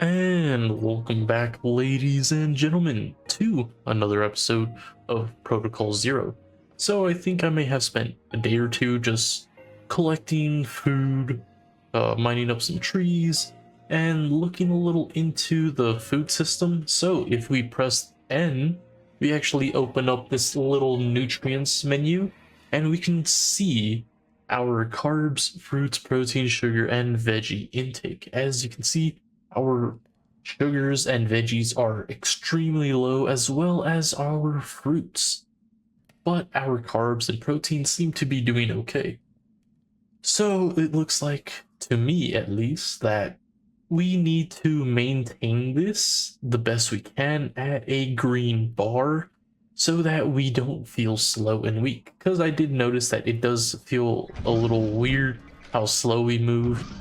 And welcome back, ladies and gentlemen, to another episode of Protocol Zero. So I think I may have spent a day or two just collecting food, mining up some trees, and looking a little into the food system. So if we press N, we actually open up this little nutrients menu, and we can see our carbs, fruits, protein, sugar, and veggie intake. As you can see, our sugars and veggies are extremely low, as well as our fruits. But our carbs and proteins seem to be doing okay. So it looks like, to me at least, that we need to maintain this the best we can at a green bar so that we don't feel slow and weak. Because I did notice that it does feel a little weird how slow we move,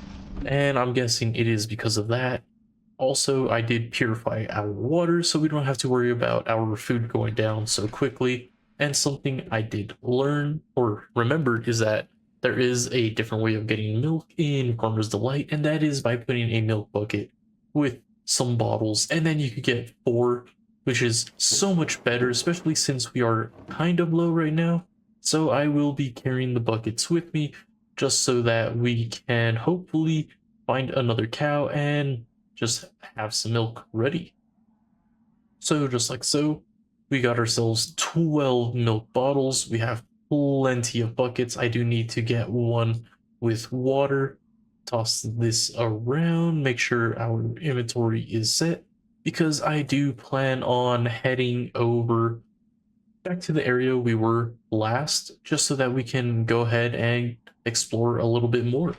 and I'm guessing it is because of that. Also, I did purify our water so we don't have to worry about our food going down so quickly. And something I did learn or remembered is that there is a different way of getting milk in Farmer's Delight, and that is by putting a milk bucket with some bottles, and then you could get 4, which is so much better, especially since we are kind of low right now. So I will be carrying the buckets with me just so that we can hopefully find another cow and just have some milk ready. So just like so, we got ourselves 12 milk bottles. We have plenty of buckets. I do need to get one with water. Toss this around, make sure our inventory is set, because I do plan on heading over back to the area we were last, just so that we can go ahead and explore a little bit more.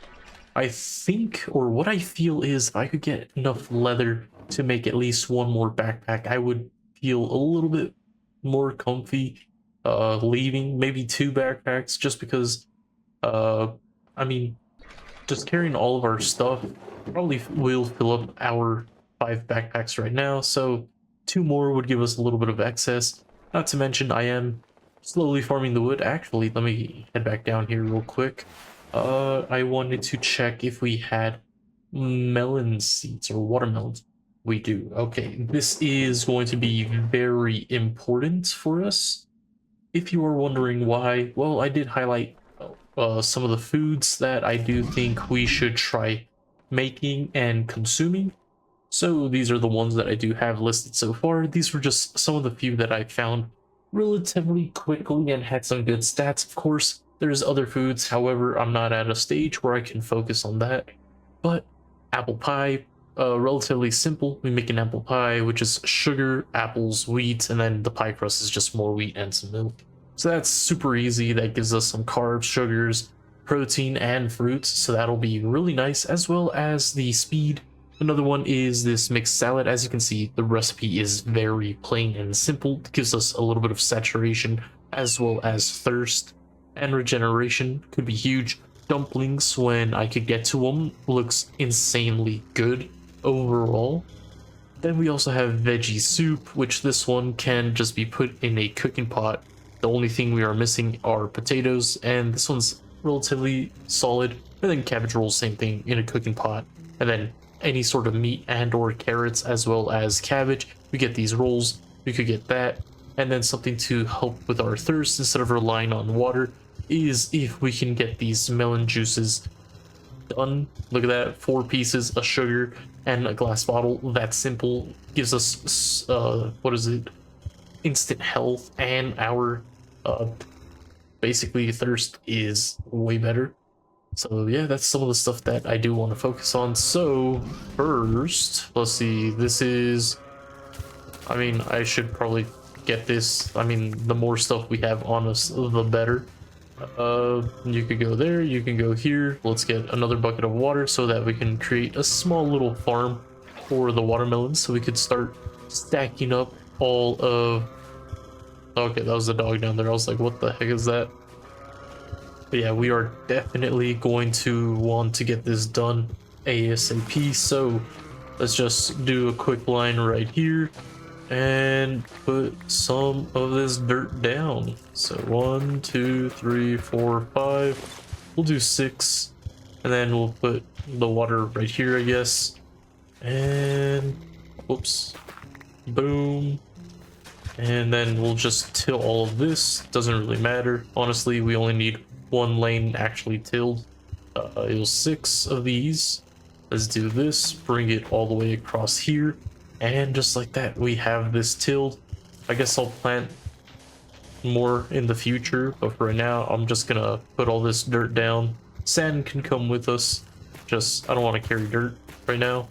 I think, or what I feel is, if I could get enough leather to make at least one more backpack, I would feel a little bit more comfy leaving. Maybe 2 backpacks, just because I mean, just carrying all of our stuff probably will fill up our 5 backpacks right now, so 2 more would give us a little bit of excess. Not to mention, I am slowly farming the wood. Actually, let me head back down here real quick. I wanted to check if we had melon seeds or watermelons. We do. Okay, this is going to be very important for us. If you are wondering why, well, I did highlight some of the foods that I do think we should try making and consuming. So these are the ones that I do have listed so far. These were just some of the few that I found relatively quickly and had some good stats. Of course, there's other foods, however, I'm not at a stage where I can focus on that. But apple pie, relatively simple. We make an apple pie, which is sugar, apples, wheat, and then the pie crust is just more wheat and some milk. So that's super easy. That gives us some carbs, sugars, protein, and fruits. So that'll be really nice, as well as the speed. Another one is this mixed salad. As you can see, the recipe is very plain and simple. It gives us a little bit of saturation as well as thirst, and regeneration could be huge. Dumplings, when I could get to them, looks insanely good overall. Then we also have veggie soup, which this one can just be put in a cooking pot. The only thing we are missing are potatoes, and this one's relatively solid. And then cabbage rolls, same thing, in a cooking pot. And then any sort of meat and or carrots, as well as cabbage. We get these rolls, we could get that. And then something to help with our thirst instead of relying on water is if we can get these melon juices done. Look at that, 4 pieces, a sugar, and a glass bottle. That simple. Gives us what is it, instant health, and our basically thirst is way better. So yeah, that's some of the stuff that I do want to focus on. So first, let's see, this is, I mean, I should probably get this. I mean, the more stuff we have on us, the better. You could go there, you can go here. Let's get another bucket of water so that we can create a small little farm for the watermelons, so we could start stacking up all of, okay, that was the dog down there. I was like, what the heck is that? But yeah, we are definitely going to want to get this done ASAP. So let's just do a quick line right here and put some of this dirt down. So 1, 2, 3, 4, 5. We'll do 6, and then we'll put the water right here, I guess. And Whoops. Boom. And then we'll just till all of this. Doesn't really matter. Honestly, we only need one lane actually tilled. It was 6 of these. Let's do this. Bring it all the way across here. And just like that, we have this tilled. I guess I'll plant more in the future, but for right now, I'm just gonna put all this dirt down. Sand can come with us. Just, I don't want to carry dirt right now.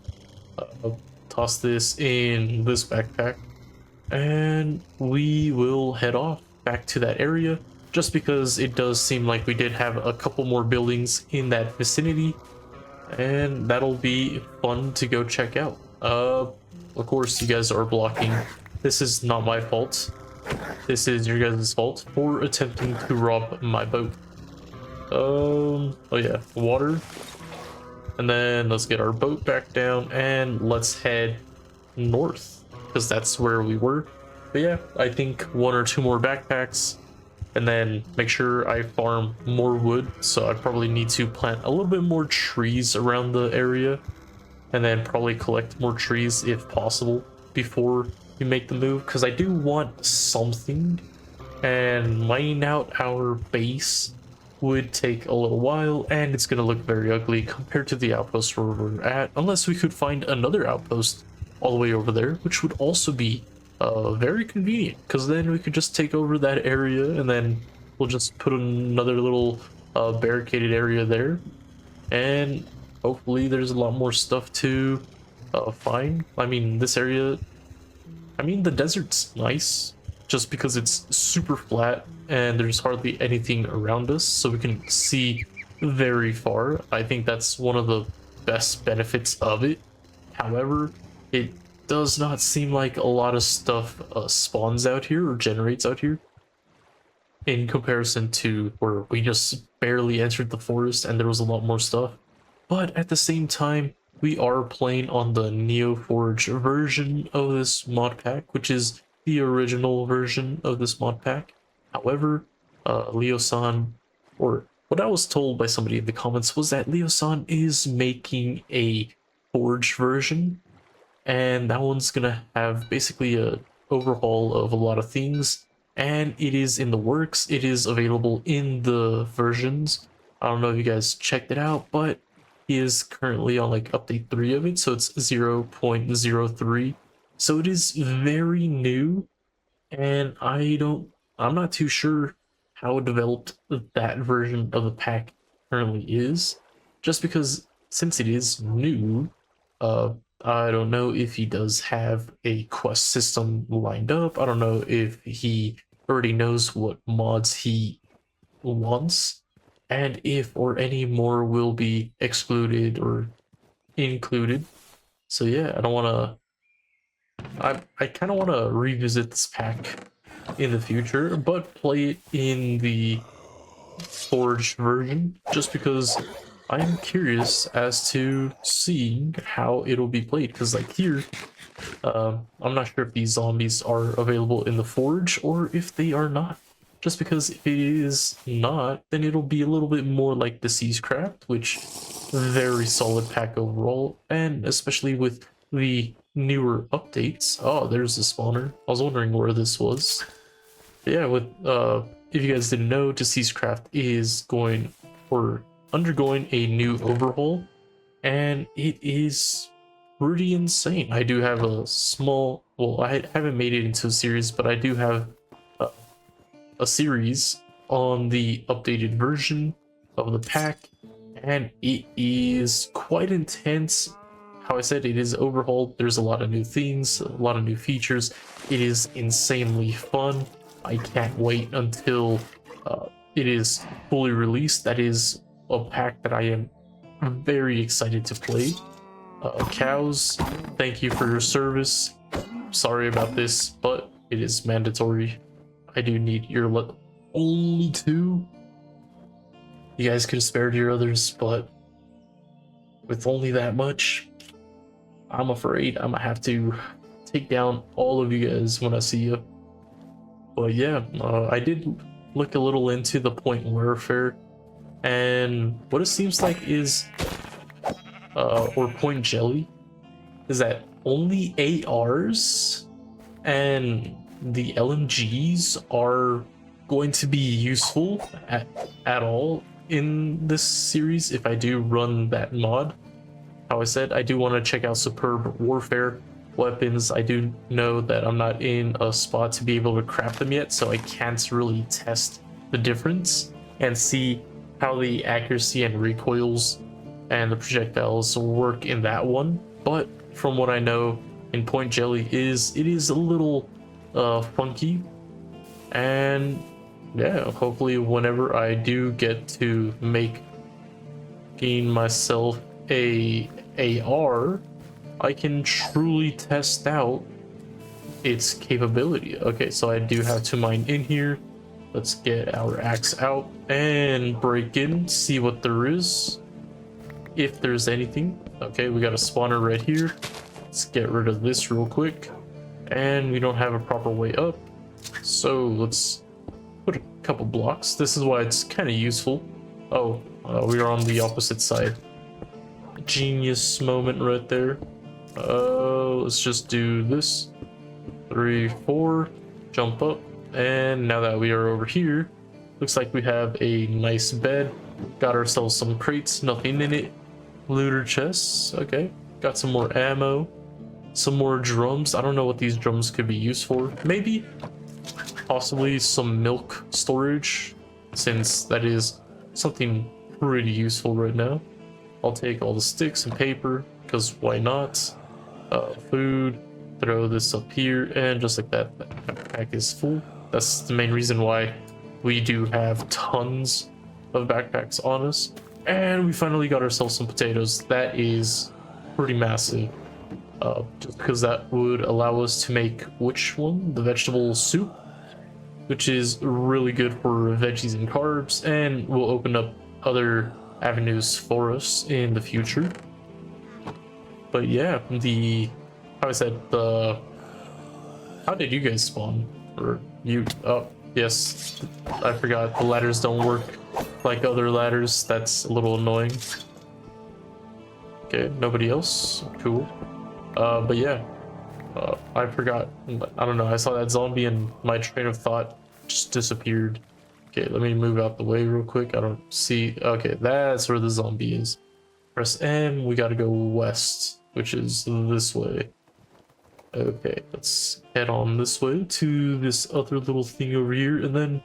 I'll toss this in this backpack. And we will head off back to that area, just because it does seem like we did have a couple more buildings in that vicinity, and that'll be fun to go check out. Of course, you guys are blocking. This is not my fault. This is your guys' fault for attempting to rob my boat. Oh yeah, water. And then let's get our boat back down and let's head north, because that's where we were. But yeah, I think 1 or 2 more backpacks, and then make sure I farm more wood. So I probably need to plant a little bit more trees around the area, and then probably collect more trees if possible before we make the move, because I do want something, and mining out our base would take a little while, and it's going to look very ugly compared to the outpost where we're at, unless we could find another outpost all the way over there, which would also be very convenient, because then we could just take over that area, and then we'll just put another little barricaded area there, and hopefully there's a lot more stuff to find. I mean, this area, I mean, the desert's nice just because it's super flat and there's hardly anything around us, so we can see very far. I think that's one of the best benefits of it. However, it does not seem like a lot of stuff spawns out here or generates out here in comparison to where we just barely entered the forest and there was a lot more stuff. But at the same time, we are playing on the Neoforge version of this mod pack, which is the original version of this mod pack. However, Leo-san, or what I was told by somebody in the comments, was that Leo-san is making a Forge version, and that one's gonna have basically a overhaul of a lot of things, and it is in the works. It is available in the versions. I don't know if you guys checked it out, but he is currently on like update 3 of it, so it's 0.03. So it is very new, and I'm not too sure how developed that version of the pack currently is, just because since it is new, I don't know if he does have a quest system lined up. I don't know if he already knows what mods he wants, and if or any more will be excluded or included. So yeah, I kind of want to revisit this pack in the future, but play it in the Forge version, just because I am curious as to seeing how it'll be played. Because like here, I'm not sure if these zombies are available in the Forge or if they are not. Just because if it is not, then it'll be a little bit more like the Seascraft, which very solid pack overall, and especially with the newer updates. Oh, there's the spawner. I was wondering where this was. But yeah, with if you guys didn't know, Seascraft is going or undergoing a new overhaul, and it is pretty insane. I do have a small, well, I haven't made it into a series, but I do have a series on the updated version of the pack, and it is quite intense. How I said, it is overhauled. There's a lot of new things, a lot of new features. It is insanely fun. I can't wait until it is fully released. That is a pack that I am very excited to play. Cows, thank you for your service. Sorry about this, but it is mandatory. I do need your only 2. You guys could have spared your others, but with only that much, I'm afraid I'm gonna have to take down all of you guys when I see you. But yeah, I did look a little into the point warfare, and what it seems like is, or point jelly, is that only ARs and the LMGs are going to be useful at all in this series if I do run that mod. How I said, I do want to check out superb warfare weapons. I do know that I'm not in a spot to be able to craft them yet, so I can't really test the difference and see how the accuracy and recoils and the projectiles work in that one. But from what I know in Point Jelly it is a little funky, and yeah, hopefully whenever I do get to gain myself a AR, I can truly test out its capability. Okay, so I do have to mine in here. Let's get our axe out and break in, see what there is, if there's anything. Okay, we got a spawner right here. Let's get rid of this real quick. And we don't have a proper way up, so let's put a couple blocks. This is why it's kind of useful. Oh, we are on the opposite side. Genius moment right there. Let's just do this. 3, 4, jump up, and now that we are over here, looks like we have a nice bed. Got ourselves some crates, nothing in it. Looter chests, okay. Got some more ammo, some more drums. I don't know what these drums could be used for. Maybe, possibly some milk storage, since that is something pretty useful right now. I'll take all the sticks and paper, because why not? Food, throw this up here, and just like that, that backpack is full. That's the main reason why we do have tons of backpacks on us. And we finally got ourselves some potatoes. That is pretty massive. Just because that would allow us to make which one? The vegetable soup, which is really good for veggies and carbs, and will open up other avenues for us in the future. But yeah, how I said, how did you guys spawn? Or you, oh, yes, I forgot, the ladders don't work like other ladders. That's a little annoying. Okay, nobody else, cool. But yeah, I forgot, I don't know, I saw that zombie and my train of thought just disappeared. Okay, let me move out the way real quick. I don't see, okay, that's where the zombie is. Press M, we gotta go west, which is this way. Okay, let's head on this way to this other little thing over here, and then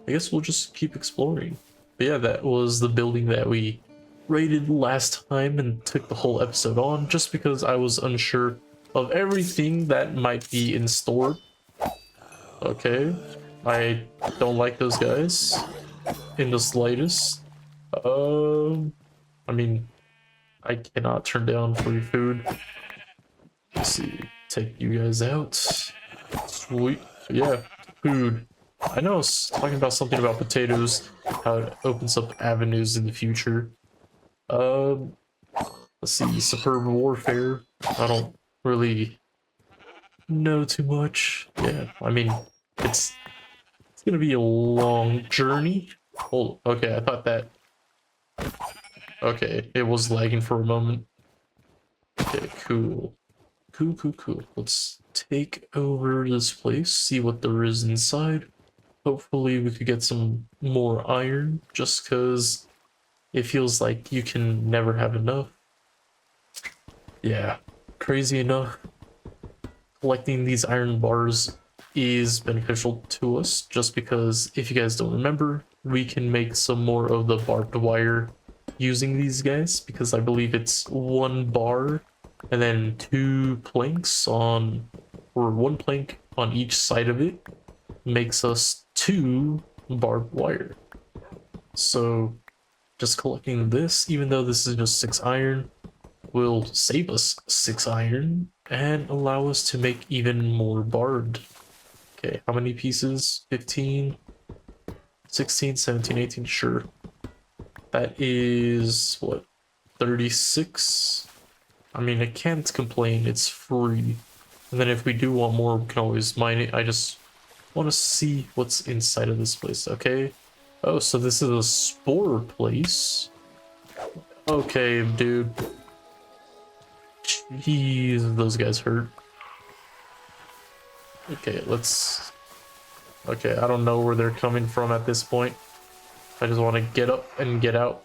I guess we'll just keep exploring. But yeah, that was the building that we raided last time and took the whole episode on, just because I was unsure of everything that might be in store. Okay, I don't like those guys in the slightest. I mean, I cannot turn down free food. Let's see, take you guys out. Sweet, yeah, food. I know I was talking about something about potatoes, how it opens up avenues in the future. Let's see, superb warfare. I don't really know too much. Yeah, I mean, it's gonna be a long journey. Oh, okay, I thought that. Okay, it was lagging for a moment. Okay, cool. Cool. Let's take over this place, see what there is inside. Hopefully we could get some more iron, just because it feels like you can never have enough. Yeah, crazy enough, collecting these iron bars is beneficial to us, just because if you guys don't remember, we can make some more of the barbed wire using these guys, because I believe it's 1 bar and then 2 planks on, or 1 plank on each side of it makes us 2 barbed wire. So just collecting this, even though this is just 6 iron, will save us 6 iron and allow us to make even more barbed. Okay, how many pieces? 15, 16, 17, 18, sure. That is, what, 36? I mean, I can't complain, it's free. And then if we do want more, we can always mine it. I just want to see what's inside of this place, okay? Oh, so this is a spore place. Okay, dude. Those guys hurt. Okay, let's... Okay, I don't know where they're coming from at this point. I just want to get up and get out.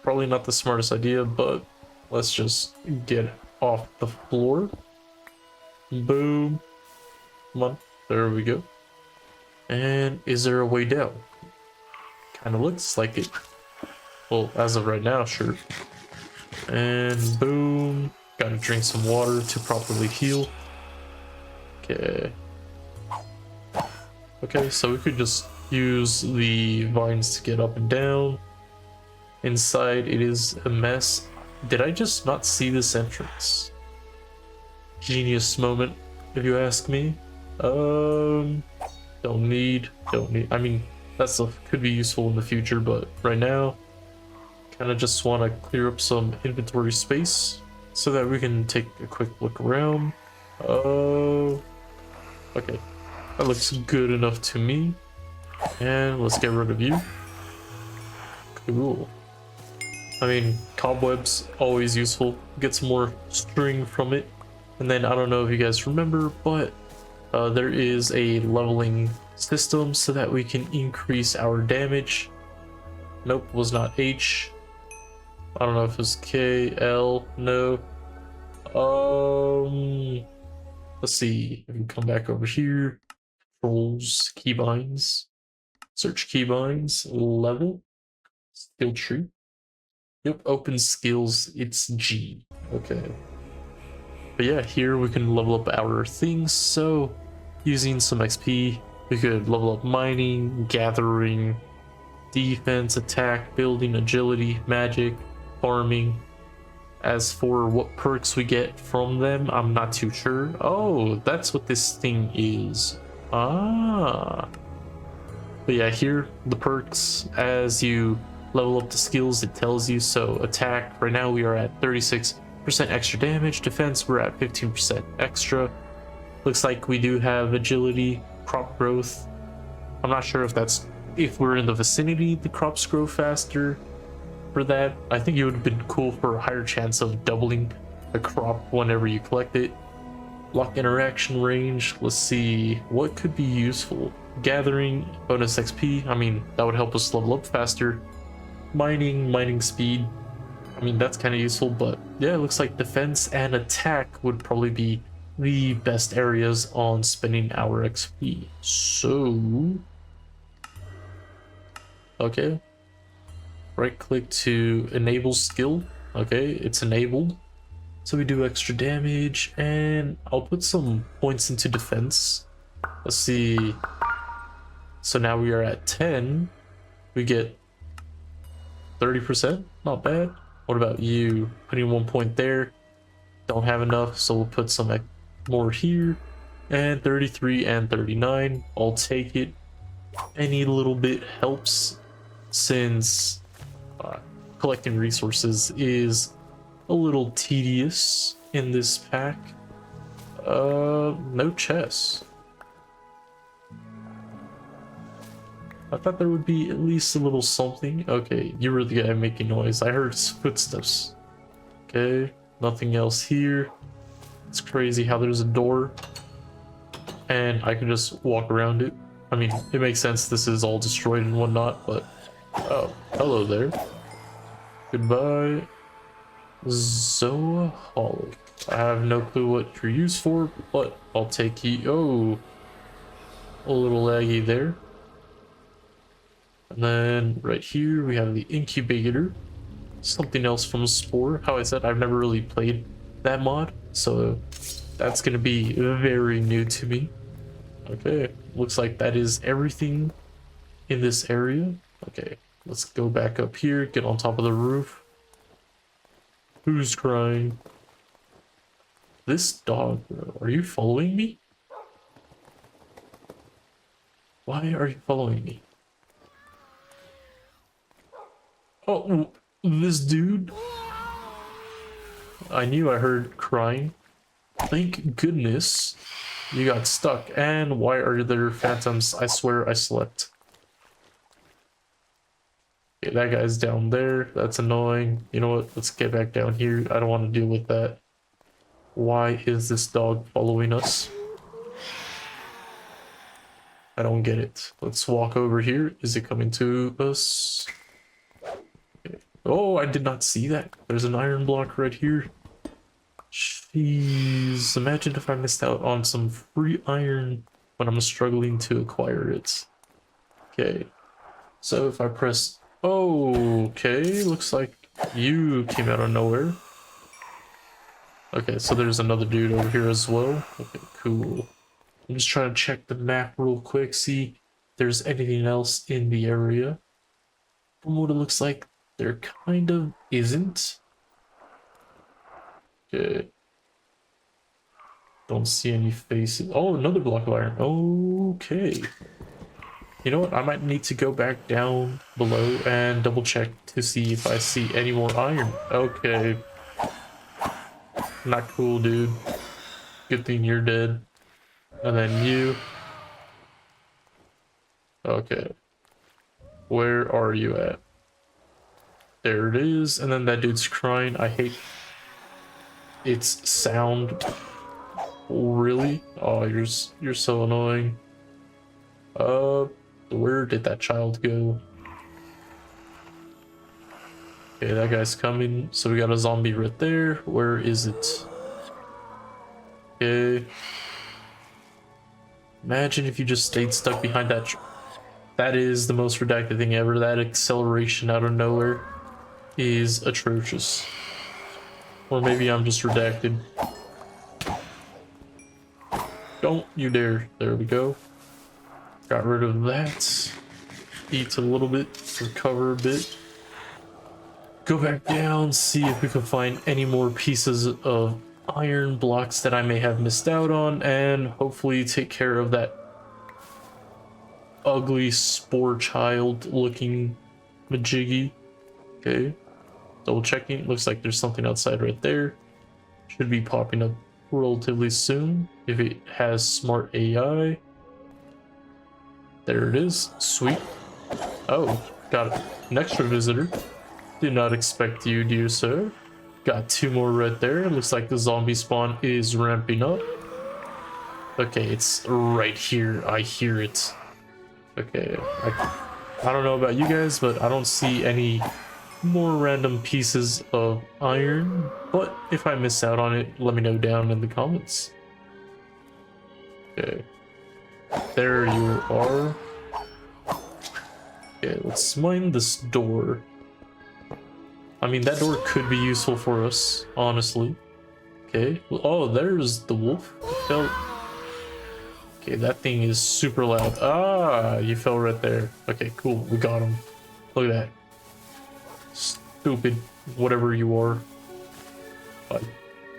Probably not the smartest idea, but let's just get off the floor. Boom. Come on. There we go. And is there a way down? Kind of looks like it. Well, as of right now, sure. And boom. Gotta drink some water to properly heal. Okay. Okay, so we could just use the vines to get up and down. Inside, it is a mess. Did I just not see this entrance? Genius moment, if you ask me. Don't need. I mean, that stuff could be useful in the future, but right now, kind of just want to clear up some inventory space so that we can take a quick look around. Oh, okay. That looks good enough to me. And let's get rid of you. Cool. I mean, cobwebs, always useful. Get some more string from it. And then, I don't know if you guys remember, but there is a leveling system so that we can increase our damage. Nope, was not H. I don't know if it was K, L, no. Let's see. If we come back over here. Controls, keybinds. Search keybinds, level. Skill tree. Yep, open skills, it's G. Okay. But yeah, here we can level up our things. So, using some XP, we could level up mining, gathering, defense, attack, building, agility, magic, farming. As for what perks we get from them, I'm not too sure. Oh, that's what this thing is. Ah. But yeah, here, the perks, as you level up the skills, it tells you. So attack, right now we are at 36% extra damage. Defense, we're at 15% extra. Looks like we do have agility, crop growth. I'm not sure if we're in the vicinity, the crops grow faster for that. I think it would have been cool for a higher chance of doubling a crop whenever you collect it. Lock interaction range, let's see, what could be useful? Gathering, bonus XP, I mean, that would help us level up faster. Mining speed, I mean, that's kind of useful, but yeah, it looks like defense and attack would probably be the best areas on spending our XP. So, okay, right click to enable skill. Okay, it's enabled. So we do extra damage, and I'll put some points into defense. Let's see. So now we are at 10. We get 30%. Not bad. What about you? Putting 1 point there. Don't have enough, so we'll put some more here. And 33 and 39. I'll take it. Any little bit helps, since collecting resources is a little tedious in this pack. No chests. I thought there would be at least a little something. Okay, you were the guy making noise. I heard footsteps. Okay, nothing else here. It's crazy how there's a door and I can just walk around it. I mean, it makes sense, this is all destroyed and whatnot, but oh, hello there. Goodbye. Zoaholic. I have no clue what you're used for, but I'll take you. Oh, a little laggy there. And then right here we have the incubator. Something else from Spore. How I said, I've never really played that mod, so that's gonna be very new to me. Okay, looks like that is everything in this area. Okay, let's go back up here, get on top of the roof. Who's crying? This dog, bro. Are you following me? Why are you following me? Oh, this dude? I knew I heard crying. Thank goodness you got stuck. And why are there phantoms? I swear I slept. Okay, that guy's down there. That's annoying. You know what? Let's get back down here. I don't want to deal with that. Why is this dog following us? I don't get it. Let's walk over here. Is it coming to us? Okay. Oh, I did not see that. There's an iron block right here. Jeez, imagine if I missed out on some free iron when I'm struggling to acquire it. Okay, so if I press... Oh, okay, looks like you came out of nowhere. Okay, so there's another dude over here as well. Okay, cool. I'm just trying to check the map real quick, see if there's anything else in the area. From what it looks like, there kind of isn't. Okay. Don't see any faces. Oh, another block of iron. Okay. You know what? I might need to go back down below and double check to see if I see any more iron. Okay. Not cool, dude. Good thing you're dead. And then you. Okay. Where are you at? There it is. And then that dude's crying. I hate its sound. Really? Oh, you're so annoying. Where did that child go? Okay, that guy's coming. So we got a zombie right there. Where is it? Okay. Imagine if you just stayed stuck behind that. That is the most redacted thing ever. That acceleration out of nowhere is atrocious. Or maybe I'm just redacted. Don't you dare. There we go. Got rid of that. Eat a little bit, recover a bit. Go back down, see if we can find any more pieces of iron blocks that I may have missed out on, and hopefully take care of that ugly spore child looking majiggy. Okay. Double checking. Looks like there's something outside right there. Should be popping up relatively soon if it has smart AI. There it is. Sweet. Oh, got an extra visitor. Did not expect you, dear sir. Got two more right there. Looks like the zombie spawn is ramping up. Okay, it's right here. I hear it. Okay, I don't know about you guys, but I don't see any more random pieces of iron. But if I miss out on it, let me know down in the comments. Okay. There you are. Okay, let's mine this door. I mean, that door could be useful for us, honestly. Okay. Oh, there's the wolf. It fell. Okay, that thing is super loud. Ah, you fell right there. Okay, cool. We got him. Look at that. Stupid, whatever you are. I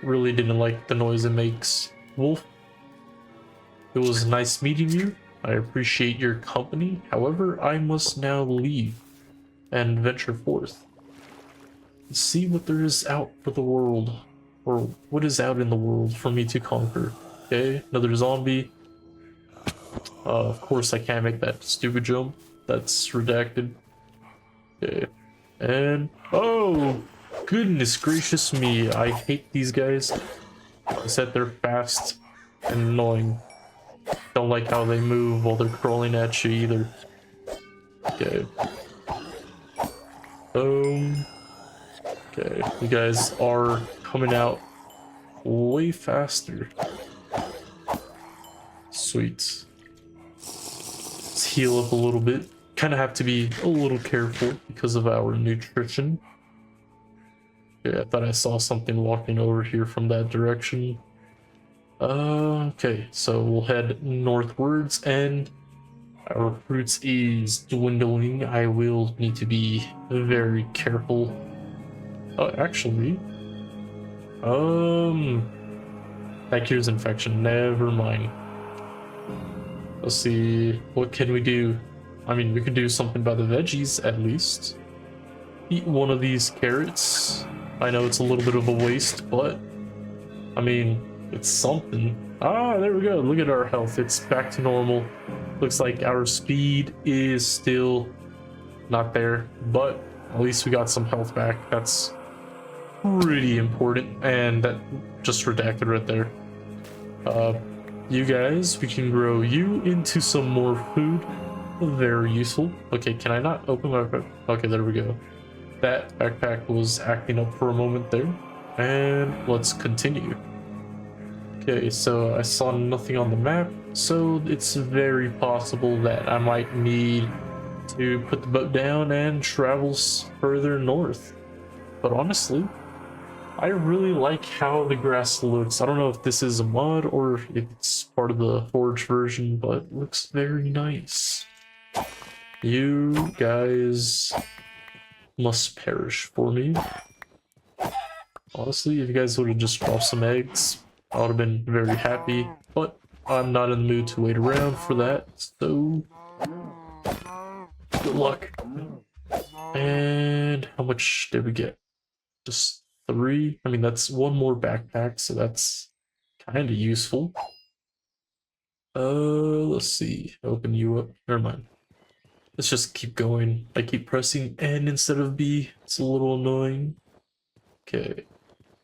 really didn't like the noise it makes. Wolf, it was nice meeting you. I appreciate your company. However, I must now leave and venture forth. See what there is out for the world, or what is out in the world for me to conquer. Okay, another zombie. Of course I can't make that stupid jump. That's redacted. Okay, and oh, goodness gracious me, I hate these guys. I said they're fast and annoying. Don't like how they move while they're crawling at you either. Okay. Okay, you guys are coming out way faster. Sweet. Let's heal up a little bit. Kind of have to be a little careful because of our nutrition. Yeah, I thought I saw something walking over here from that direction. Okay, so we'll head northwards, and our fruits is dwindling. I will need to be very careful. Oh, actually, that cures infection. Never mind. Let's see, what can we do? I mean, we could do something about the veggies at least. Eat one of these carrots. I know it's a little bit of a waste, but I mean, it's something. Ah, there we go. Look at our health. It's back to normal. Looks like our speed is still not there, but at least we got some health back. That's pretty important, and that just redacted right there. You guys, we can grow you into some more food. Very useful. Okay, can I not open my backpack? Okay, there we go. That backpack was acting up for a moment there, and let's continue. Okay, so I saw nothing on the map, so it's very possible that I might need to put the boat down and travel further north. But honestly, I really like how the grass looks. I don't know if this is a mod or if it's part of the Forge version, but it looks very nice. You guys must perish for me. Honestly, if you guys would have just dropped some eggs, I would have been very happy, but I'm not in the mood to wait around for that, so good luck. And how much did we get? Just 3? I mean, that's 1 more backpack, so that's kind of useful. Let's see. Open you up. Never mind. Let's just keep going. I keep pressing N instead of B. It's a little annoying. Okay.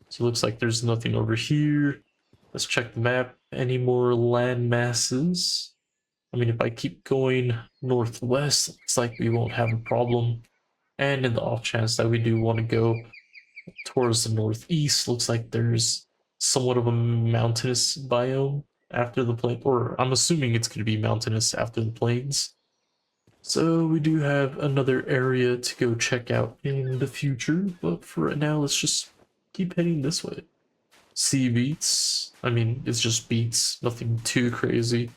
So it looks like there's nothing over here. Let's check the map. Any more land masses? I mean, if I keep going northwest, looks like we won't have a problem. And in the off chance that we do want to go towards the northeast, looks like there's somewhat of a mountainous biome after the plain, or I'm assuming it's going to be mountainous after the plains. So we do have another area to go check out in the future, but for right now, let's just keep heading this way. Sea beets. I mean, it's just beets, nothing too crazy.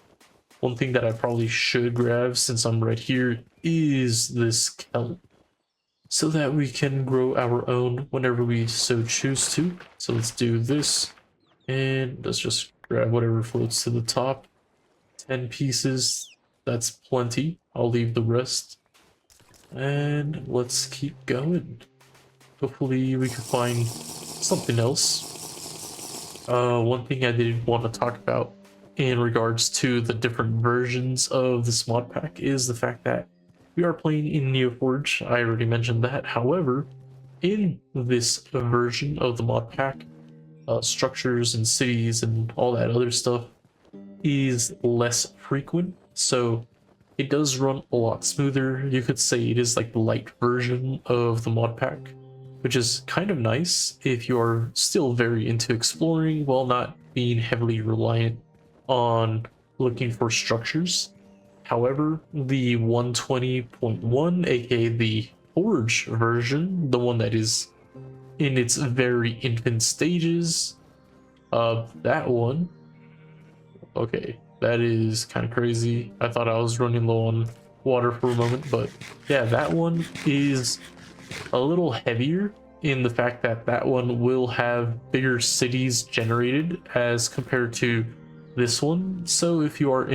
One thing that I probably should grab since I'm right here is this kelp, so that we can grow our own whenever we so choose to. So let's do this, and let's just grab whatever floats to the top. 10 pieces, that's plenty. I'll leave the rest, and let's keep going. Hopefully we can find something else. One thing I did want to talk about in regards to the different versions of this mod pack is the fact that we are playing in Neoforge. I already mentioned that. However, in this version of the mod pack, structures and cities and all that other stuff is less frequent, so it does run a lot smoother. You could say it is like the light version of the mod pack, which is kind of nice if you are still very into exploring while not being heavily reliant on looking for structures. However, the 120.1, aka the Forge version, the one that is in its very infant stages, that one, okay, that is kind of crazy. I thought I was running low on water for a moment, but yeah, that one is a little heavier in the fact that that one will have bigger cities generated as compared to this one. So if you are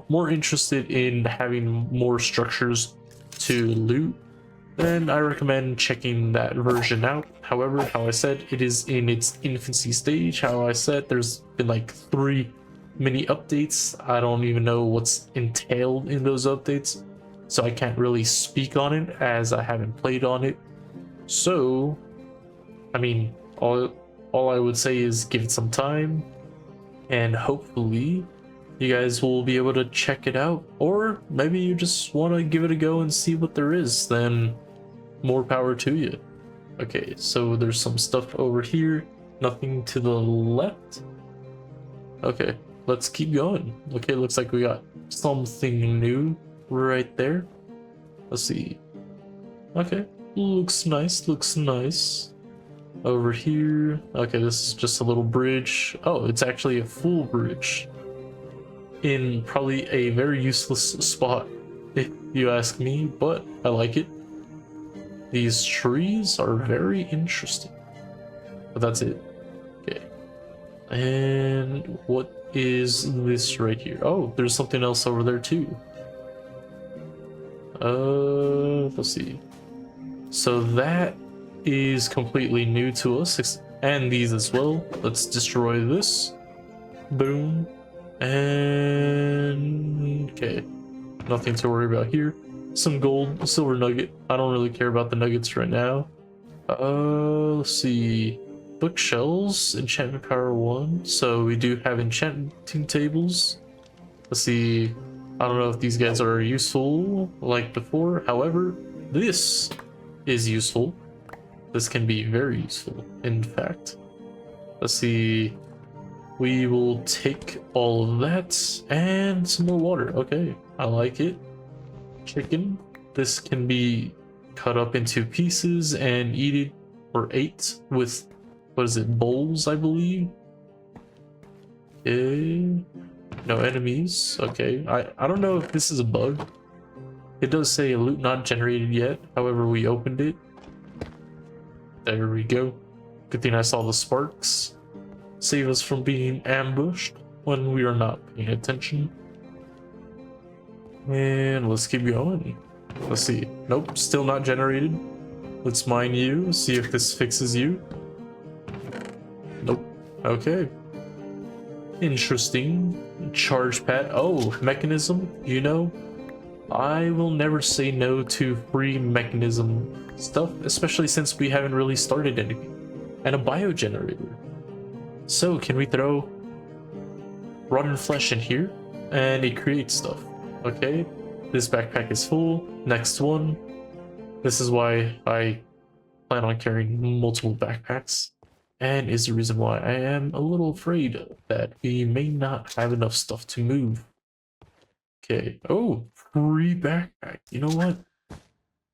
more interested in having more structures to loot, then I recommend checking that version out. However, how I said, it is in its infancy stage. How I said, there's been like 3 mini updates. I don't even know what's entailed in those updates, so I can't really speak on it as I haven't played on it. So, I mean, all I would say is give it some time, and hopefully you guys will be able to check it out. Or maybe you just want to give it a go and see what there is, then more power to you. Okay, so there's some stuff over here, nothing to the left. Okay, let's keep going. Okay, looks like we got something new right there. Let's see. Okay, looks nice, looks nice. Over here, okay, this is just a little bridge. Oh, it's actually a full bridge in probably a very useless spot, if you ask me, but I like it. These trees are very interesting, but that's it. Okay, and what is this right here? Oh, there's something else over there too. Let's see. So that is completely new to us, and these as well. Let's destroy this. Boom. And okay, nothing to worry about here. some gold, silver nugget. I don't really care about the nuggets right now. Let's see. Bookshelves, enchantment power 1. So we do have enchanting tables. Let's see. I don't know if these guys are useful like before. However, this is useful. This can be very useful, in fact. Let's see. We will take all of that and some more water. Okay, I like it. Chicken. This can be cut up into pieces and eaten or ate with, what is it, bowls, I believe? Okay. No enemies. Okay. I don't know if this is a bug. It does say loot not generated yet. However, we opened it. There we go. Good thing I saw the sparks. Save us from being ambushed when we are not paying attention. And let's keep going. Let's see. Nope, still not generated. Let's mine you, see if this fixes you. Nope. Okay. Interesting. Charge pad. Oh, mechanism, you know? I will never say no to free mechanism stuff, especially since we haven't really started anything. And a biogenerator. So, can we throw rotten flesh in here? And it creates stuff. Okay, this backpack is full. Next one. This is why I plan on carrying multiple backpacks. And is the reason why I am a little afraid that we may not have enough stuff to move. Okay, oh, free backpack. You know what?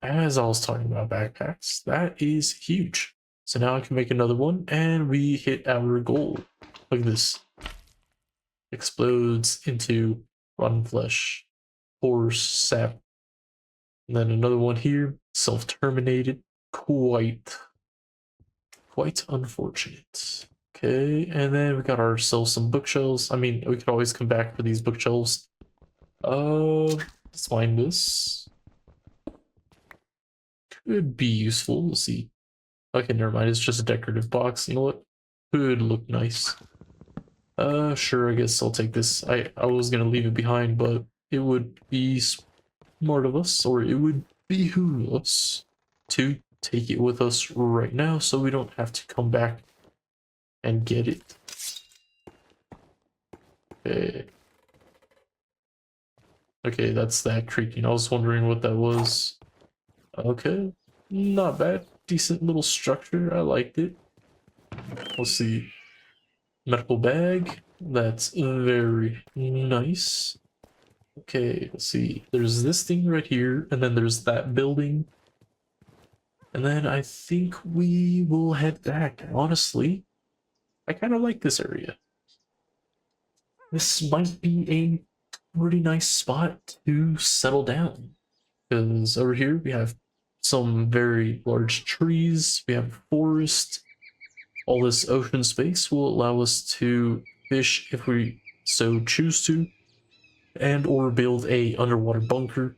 As I was talking about backpacks, that is huge. So now I can make another one and we hit our goal. Look at this. Explodes into rotten flesh, pores, sap. And then another one here, self-terminated. Quite unfortunate. Okay, and then we got ourselves some bookshelves. I mean, we could always come back for these bookshelves. Let's find this. Could be useful. We'll see. Okay, never mind. It's just a decorative box. You know what? Could look nice. Sure, I guess I'll take this. I was gonna leave it behind, but it would be smart of us, or it would behoove us to take it with us right now so we don't have to come back and get it. Okay. Okay, that's that creaking. I was wondering what that was. Okay, not bad. Decent little structure. I liked it. Let's see. Medical bag. That's very nice. Okay, let's see. There's this thing right here, and then there's that building. And then I think we will head back. Honestly, I kind of like this area. This might be a pretty nice spot to settle down. Because over here we have some very large trees, we have forest. All this ocean space will allow us to fish if we so choose to, and or build a underwater bunker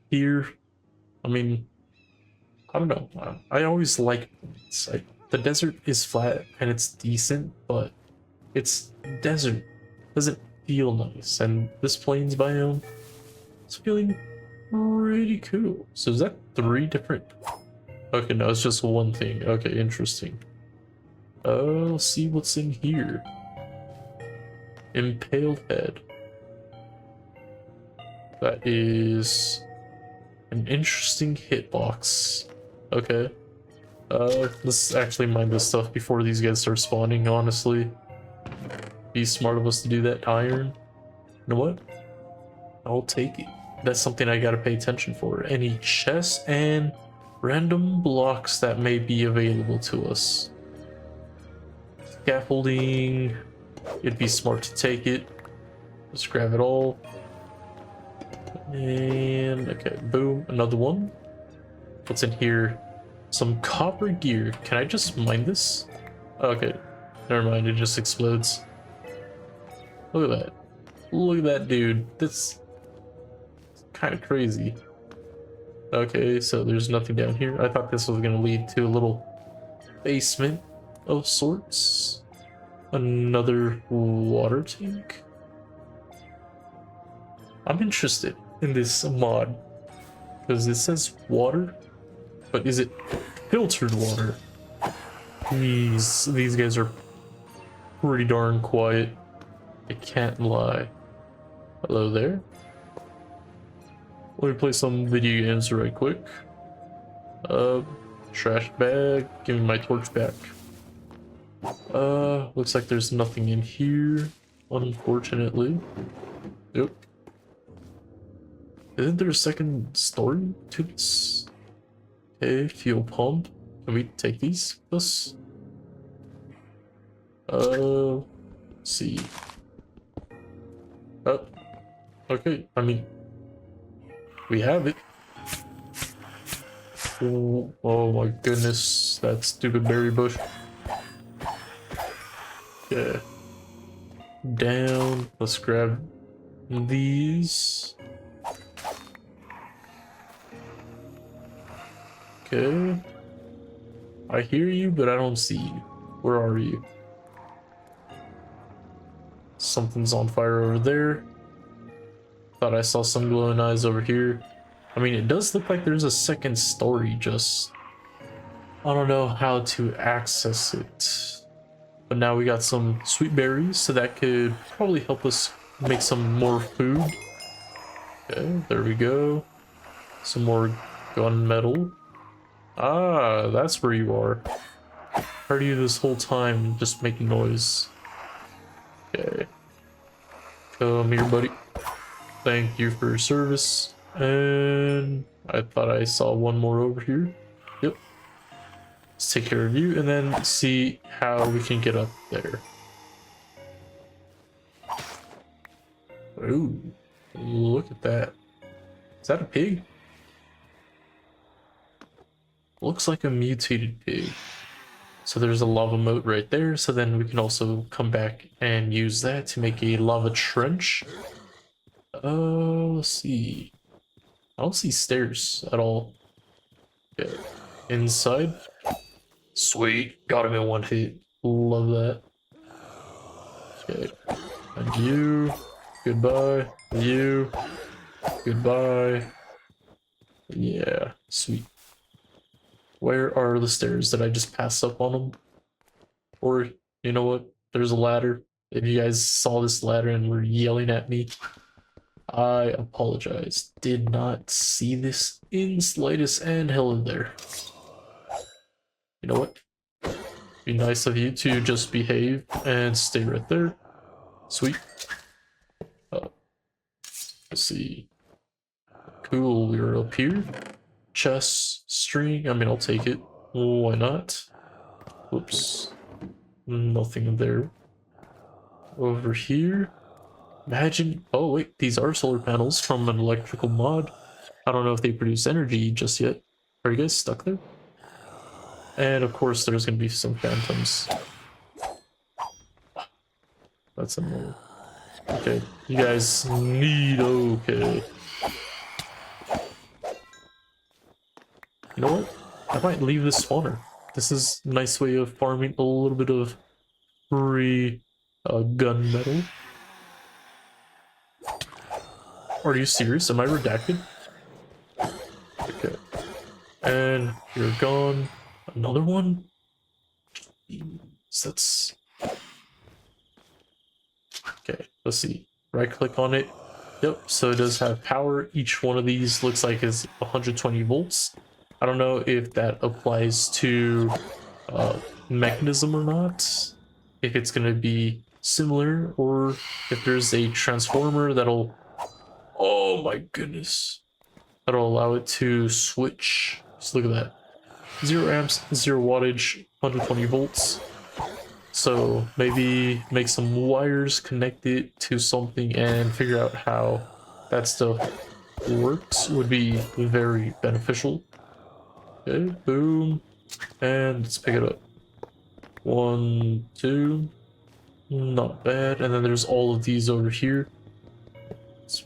here. I mean, I don't know. I always like the desert is flat and it's decent, but it's desert. Doesn't feel nice, and this plains biome is feeling pretty cool. So is that 3 different? Okay, no, it's just one thing. Okay, interesting. Let's see what's in here. Impaled head. That is an interesting hitbox. Okay. Let's actually mine this stuff before these guys start spawning, honestly. Be smart of us to do that. Iron. You know what? I'll take it. That's something I gotta pay attention for. Any chests and random blocks that may be available to us. Scaffolding. It'd be smart to take it. Let's grab it all. And okay, boom, another one. What's in here? Some copper gear. Can I just mine this? Okay, never mind, it just explodes. Look at that. Look at that, dude. That's kind of crazy. Okay, so there's nothing down here. I thought this was going to lead to a little basement of sorts. Another water tank. I'm interested in this mod. Because it says water, but is it filtered water? These guys are pretty darn quiet. I can't lie. Hello there. Let me play some video games right quick. Trash bag. Give me my torch back. Looks like there's nothing in here, unfortunately. Yep. Isn't there a second story to this? Okay, fuel pump. Can we take these with us? Let's see. Oh, okay. I mean, we have it. Oh my goodness, that stupid berry bush. Yeah. Down. Let's grab these. Okay. I hear you, but I don't see you. Where are you? Something's on fire over there. Thought I saw some glowing eyes over here. I mean, it does look like there's a second story, just I don't know how to access it. But now we got some sweet berries, so that could probably help us make some more food. Okay, there we go. Some more gunmetal. Ah, that's where you are. Heard you this whole time, just making noise. Okay. Come here, buddy. Thank you for your service. And I thought I saw one more over here. Yep. Let's take care of you and then see how we can get up there. Ooh, look at that. Is that a pig? Looks like a mutated pig. So there's a lava moat right there. So then we can also come back and use that to make a lava trench. Let's see. I don't see stairs at all. Okay. Inside. Sweet. Got him in one hit. Love that. Okay. And you. Goodbye. You. Goodbye. Yeah. Sweet. Where are the stairs? Did I just pass up on them? Or, you know what? There's a ladder. If you guys saw this ladder and were yelling at me, I apologize. Did not see this in the slightest, and hello there. You know what? Be nice of you to just behave and stay right there. Sweet. Let's see. Cool, we are up here. Chest, string, I mean, I'll take it. Why not? Whoops. Nothing there. Over here. Imagine, oh wait, these are solar panels from an electrical mod. I don't know if they produce energy just yet. Are you guys stuck there? And of course there's gonna be some phantoms. That's annoying. Okay, you guys need, okay. You know what? I might leave this spawner. This is a nice way of farming a little bit of free gunmetal. Are you serious? Am I redacted? Okay. And you're gone. Another one? That's... Okay, let's see. Right click on it. Yep, so it does have power. Each one of these looks like is 120 volts. I don't know if that applies to Mekanism or not. If it's going to be similar, or if there's a transformer that'll... Oh my goodness. That'll allow it to switch. Just look at that. 0 amps, 0 wattage, 120 volts. So maybe make some wires, connect it to something, and figure out how that stuff works would be very beneficial. Okay, boom. And let's pick it up. 1, 2. Not bad. And then there's all of these over here. It's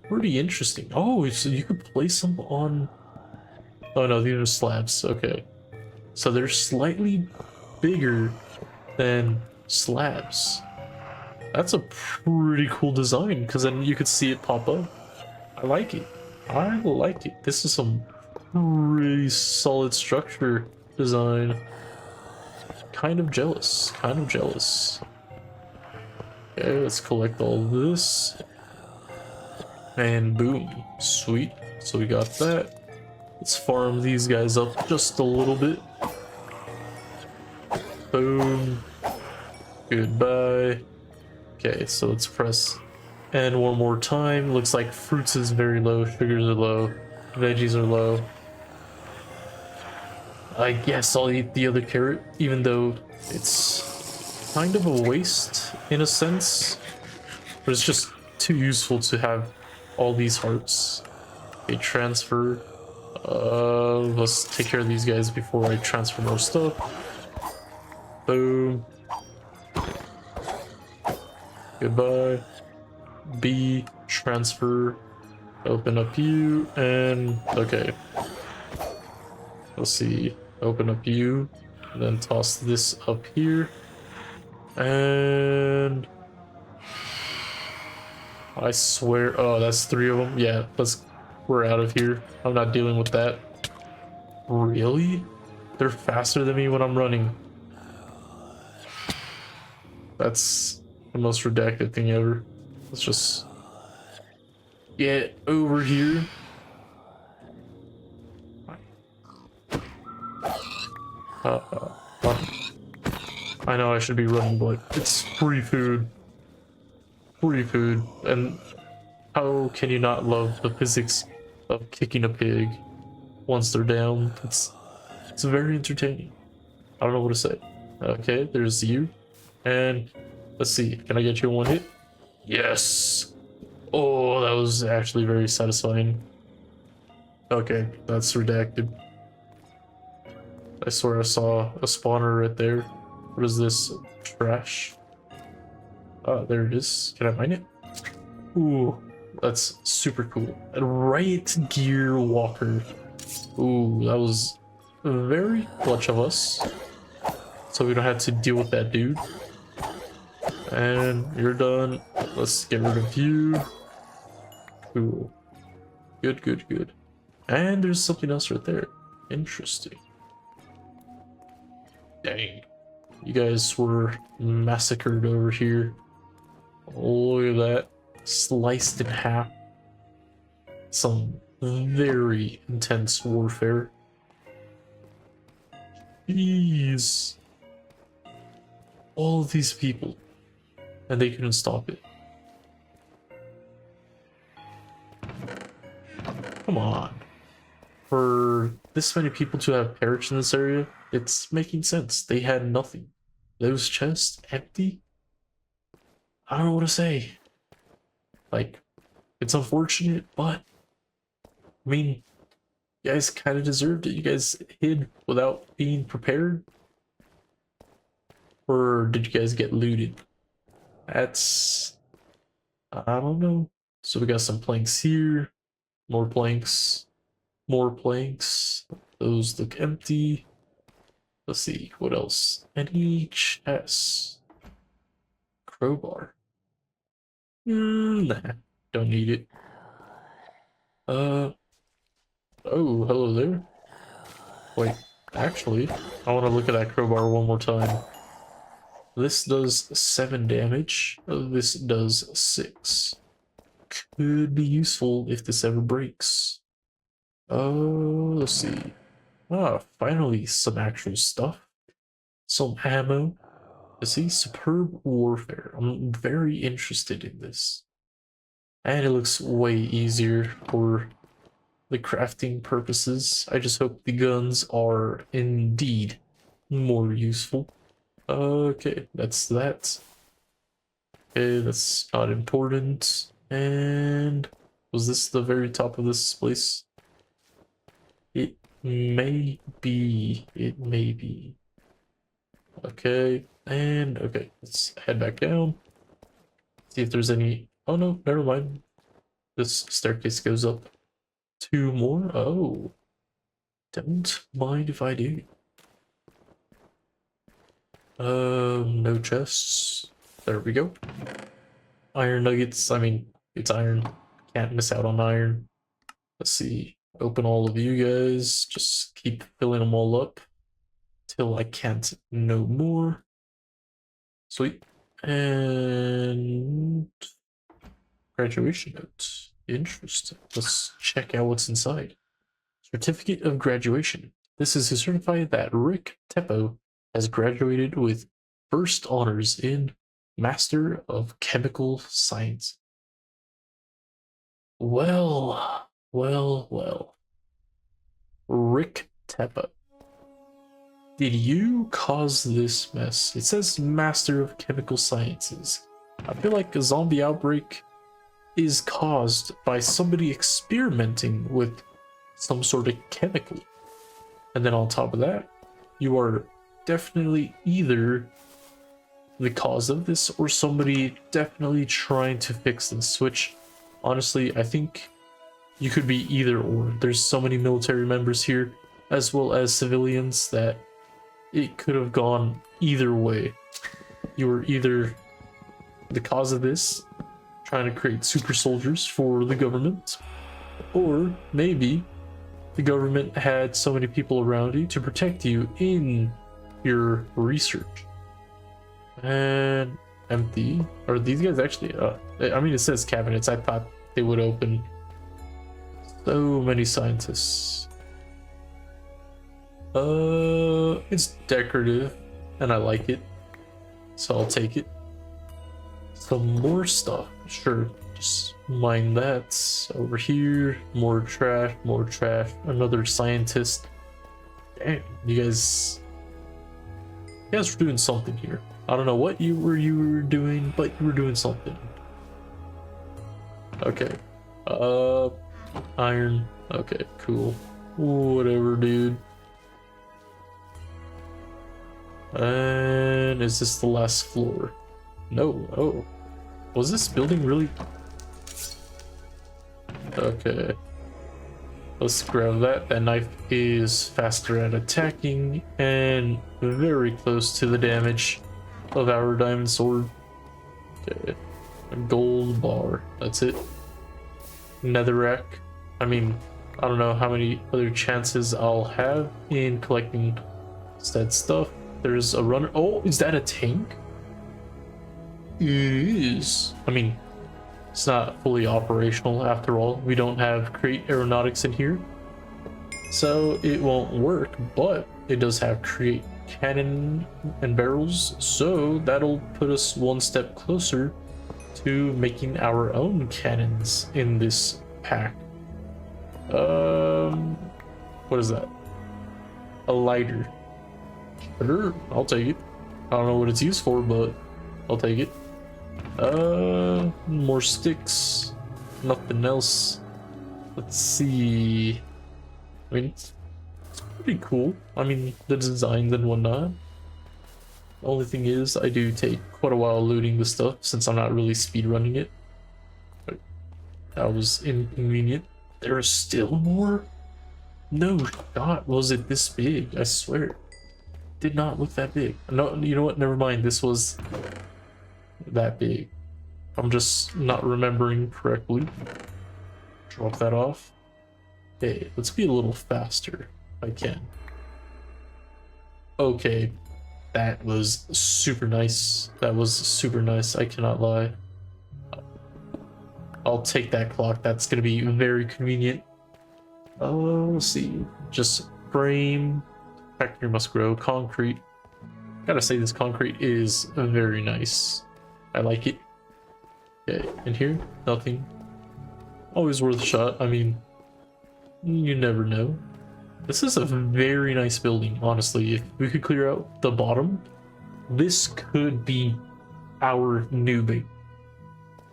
pretty interesting. Oh, so you could place them on... Oh no, these are slabs. Okay. So they're slightly bigger than slabs. That's a pretty cool design, because then you could see it pop up. I like it. I like it. This is some pretty solid structure design. Kind of jealous. Kind of jealous. Okay, let's collect all this. And boom. Sweet. So we got that. Let's farm these guys up just a little bit. Boom. Goodbye. Okay, so let's press N one more time. Looks like fruits is very low, sugars are low, veggies are low. I guess I'll eat the other carrot, even though it's kind of a waste in a sense. But it's just too useful to have all these hearts. Okay, transfer. Let's take care of these guys before I transfer more stuff. Boom. Goodbye. B, transfer, open up you, and okay. Let's see, open up you, then toss this up here, and I swear, oh, that's 3 of them. Yeah, we're out of here. I'm not dealing with that. Really? They're faster than me when I'm running. That's the most redacted thing ever. Let's just get over here. What? I know I should be running, but it's free food. Free food. And how can you not love the physics of kicking a pig once they're down? It's very entertaining. I don't know what to say. Okay, there's you. And let's see, can I get you in one hit? Yes! Oh, that was actually very satisfying. Okay, that's redacted. I swear I saw a spawner right there. What is this? Trash? Oh, there it is. Can I mine it? Ooh, that's super cool. A right gear walker. Ooh, that was very clutch of us. So we don't have to deal with that dude. And you're done. Let's get rid of you. Cool. Good, good, good. And there's something else right there. Interesting. Dang. You guys were massacred over here. Look at that. Sliced in half. Some very intense warfare. Jeez. All of these people. And they couldn't stop it. Come on. For this many people to have perished in this area, it's making sense. They had nothing. Those chests empty? I don't know what to say. Like, it's unfortunate, but I mean, you guys kind of deserved it. You guys hid without being prepared? Or did you guys get looted? That's... I don't know. So we got some planks here. More planks. More planks. Those look empty. Let's see, what else? Any chests? Crowbar. Nah, don't need it. Oh, hello there. Wait, actually, I want to look at that crowbar one more time. This does 7 damage. This does 6. Could be useful if this ever breaks. Oh, let's see. Ah, finally some actual stuff. Some ammo. Let's see, superb warfare. I'm very interested in this. And it looks way easier for the crafting purposes. I just hope the guns are indeed more useful. Okay, that's that. Okay, that's not important. And was this the very top of this place? It may be. It may be. Okay, and okay, let's head back down. See if there's any. Oh no, never mind. This staircase goes up 2 more. Oh, don't mind if I do. No chests. There we go. Iron nuggets. I mean, it's iron. Can't miss out on iron. Let's see. Open all of you guys. Just keep filling them all up till I can't no more. Sweet. And graduation note. Interesting. Let's check out what's inside. Certificate of graduation. This is to certify that Rick Teppo has graduated with first honors in Master of Chemical Science. Well. Rick Teppo. Did you cause this mess? It says Master of Chemical Sciences. I feel like a zombie outbreak is caused by somebody experimenting with some sort of chemical. And then on top of that, you are definitely either the cause of this or somebody definitely trying to fix this, which honestly, I think you could be either or. There's so many military members here as well as civilians that it could have gone either way. You were either the cause of this, trying to create super soldiers for the government, or maybe the government had so many people around you to protect you in your research. And empty. Are these guys actually I mean, it says cabinets. I thought they would open. So many scientists. It's decorative and I like it, so I'll take it. Some more stuff, sure, just mind that. Over here, more trash, another scientist. Damn, you guys were doing something here. I don't know what you were doing, but you were doing something. Okay. Iron. Okay, cool. Whatever, dude. And is this the last floor? No. Oh. Was this building really? Okay. Let's grab that. That knife is faster at attacking and very close to the damage of our diamond sword. Okay. A gold bar. That's it. Netherrack. I mean, I don't know how many other chances I'll have in collecting said stuff. There's a runner. Oh, is that a tank? It is. I mean, it's not fully operational after all. We don't have Create Aeronautics in here, so it won't work, but it does have Create Cannon and Barrels, so that'll put us one step closer to making our own cannons in this pack. What is that? A lighter. Sure, I'll take it. I don't know what it's used for, but I'll take it. More sticks. Nothing else. Let's see. I mean, it's pretty cool. I mean, the designs and whatnot. The only thing is, I do take quite a while looting the stuff since I'm not really speedrunning it. But that was inconvenient. There is still more? No shot. Was it this big? I swear. Did not look that big. No, you know what? Never mind. This was that big. I'm just not remembering correctly. Drop that off. Okay, let's be a little faster if I can. Okay, that was super nice. That was super nice. I cannot lie. I'll take that clock. That's gonna be very convenient. Let's see. Just frame. Factory must grow. Concrete. Gotta say, this concrete is very nice. I like it. Okay, in here, nothing. Always worth a shot. I mean, you never know. This is a very nice building, honestly. If we could clear out the bottom, this could be our new base.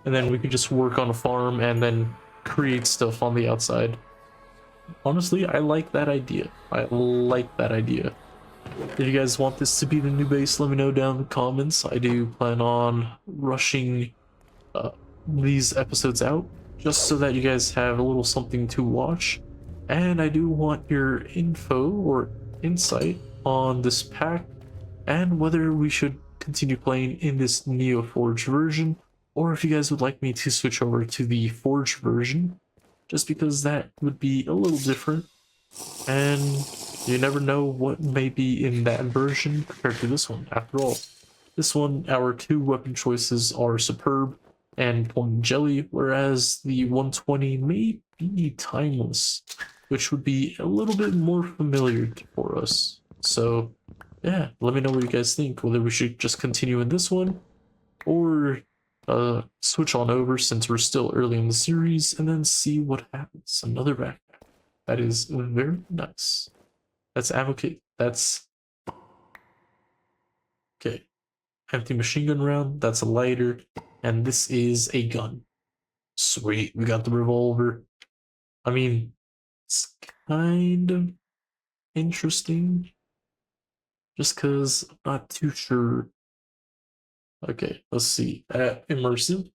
And then we could just work on a farm and then create stuff on the outside. Honestly, I like that idea. I like that idea. If you guys want this to be the new base, let me know down in the comments. I do plan on rushing these episodes out just so that you guys have a little something to watch. And I do want your info or insight on this pack and whether we should continue playing in this Neo Forge version, or if you guys would like me to switch over to the Forge version. just because that would be a little different. And you never know what may be in that version compared to this one. After all, this one, our two weapon choices are superb and point jelly, whereas the 120 may be timeless, which would be a little bit more familiar for us. So yeah, let me know what you guys think, whether we should just continue in this one or switch on over since we're still early in the series and then see what happens. Another backpack. That is very nice. That's advocate. That's okay. Empty machine gun round. That's a lighter. And this is a gun. Sweet. We got the revolver. I mean, it's kind of interesting. Just because I'm not too sure. Okay, let's see. Immersive.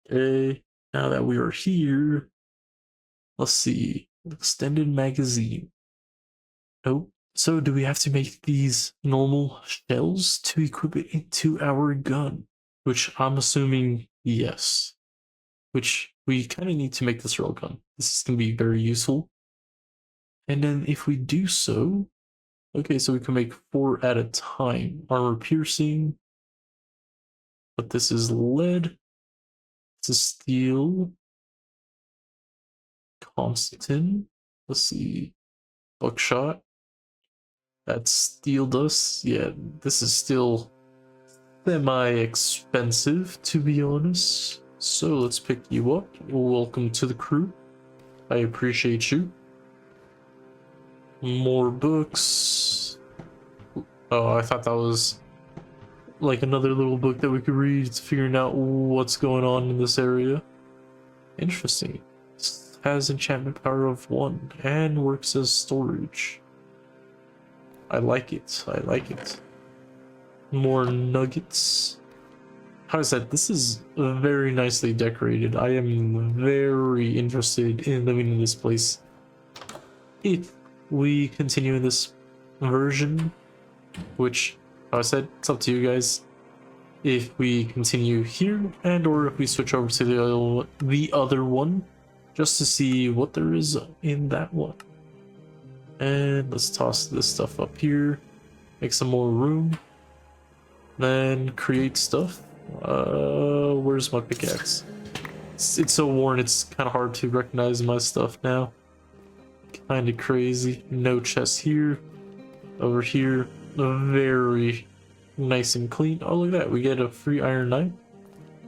Okay, now that we are here, let's see. Extended magazine. Nope. So do we have to make these normal shells to equip it into our gun? Which I'm assuming yes. Which we kind of need to make this railgun. This is going to be very useful. And then if we do so, okay, so we can make 4 at a time. Armor piercing. But this is lead. This is steel. Constant. Let's see. Buckshot. That's steel dust. Yeah, this is still semi-expensive, to be honest. So let's pick you up. Welcome to the crew. I appreciate you. More books. Oh, I thought that was like another little book that we could read. It's figuring out what's going on in this area. Interesting. This has enchantment power of 1 and works as storage. I like it. I like it. More nuggets. How is that? This is very nicely decorated. I am very interested in living in this place. If we continue in this version, which how I said, it's up to you guys. If we continue here and or if we switch over to the other one, just to see what there is in that one. And let's toss this stuff up here, make some more room, then create stuff. Where's my pickaxe? It's so worn, it's kind of hard to recognize my stuff now. Kind of crazy. No chest here. Over here, very nice and clean. Oh, look at that. We get a free iron knife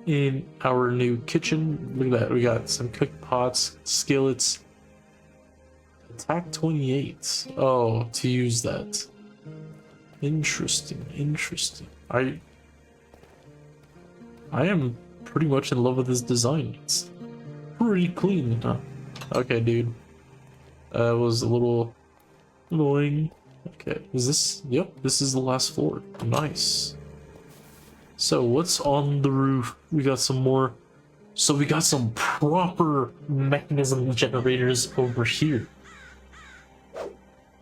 in our new kitchen. Look at that. We got some cook pots, skillets. Attack 28. Oh, to use that. Interesting, interesting. I am pretty much in love with this design. It's pretty clean, huh? Okay, dude. Was a little annoying. Okay, is this? Yep, this is the last floor. Nice. So what's on the roof? We got some more. So we got some proper mechanism generators over here.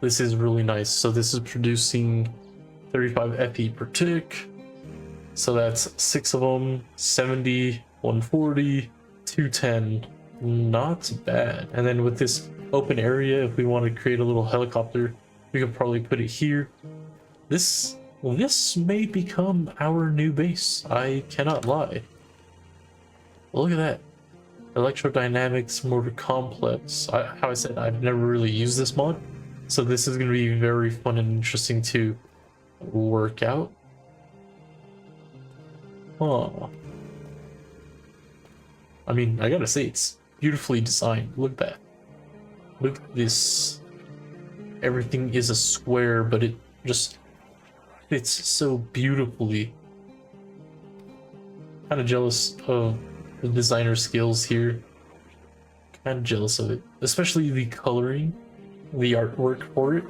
This is really nice. So this is producing 35 FE per tick. So that's 6 of them, 70, 140, 210. Not bad. And then with this open area, if we want to create a little helicopter, we could probably put it here. This may become our new base. I cannot lie. Look at that. Electrodynamics motor complex. How I said, I've never really used this mod, so this is going to be very fun and interesting to work out. Huh. I mean, I gotta say, it's beautifully designed. Look at that. Look at this. Everything is a square, but it just fits so beautifully. Kind of jealous of the designer skills here. Kind of jealous of it, especially the coloring, the artwork for it.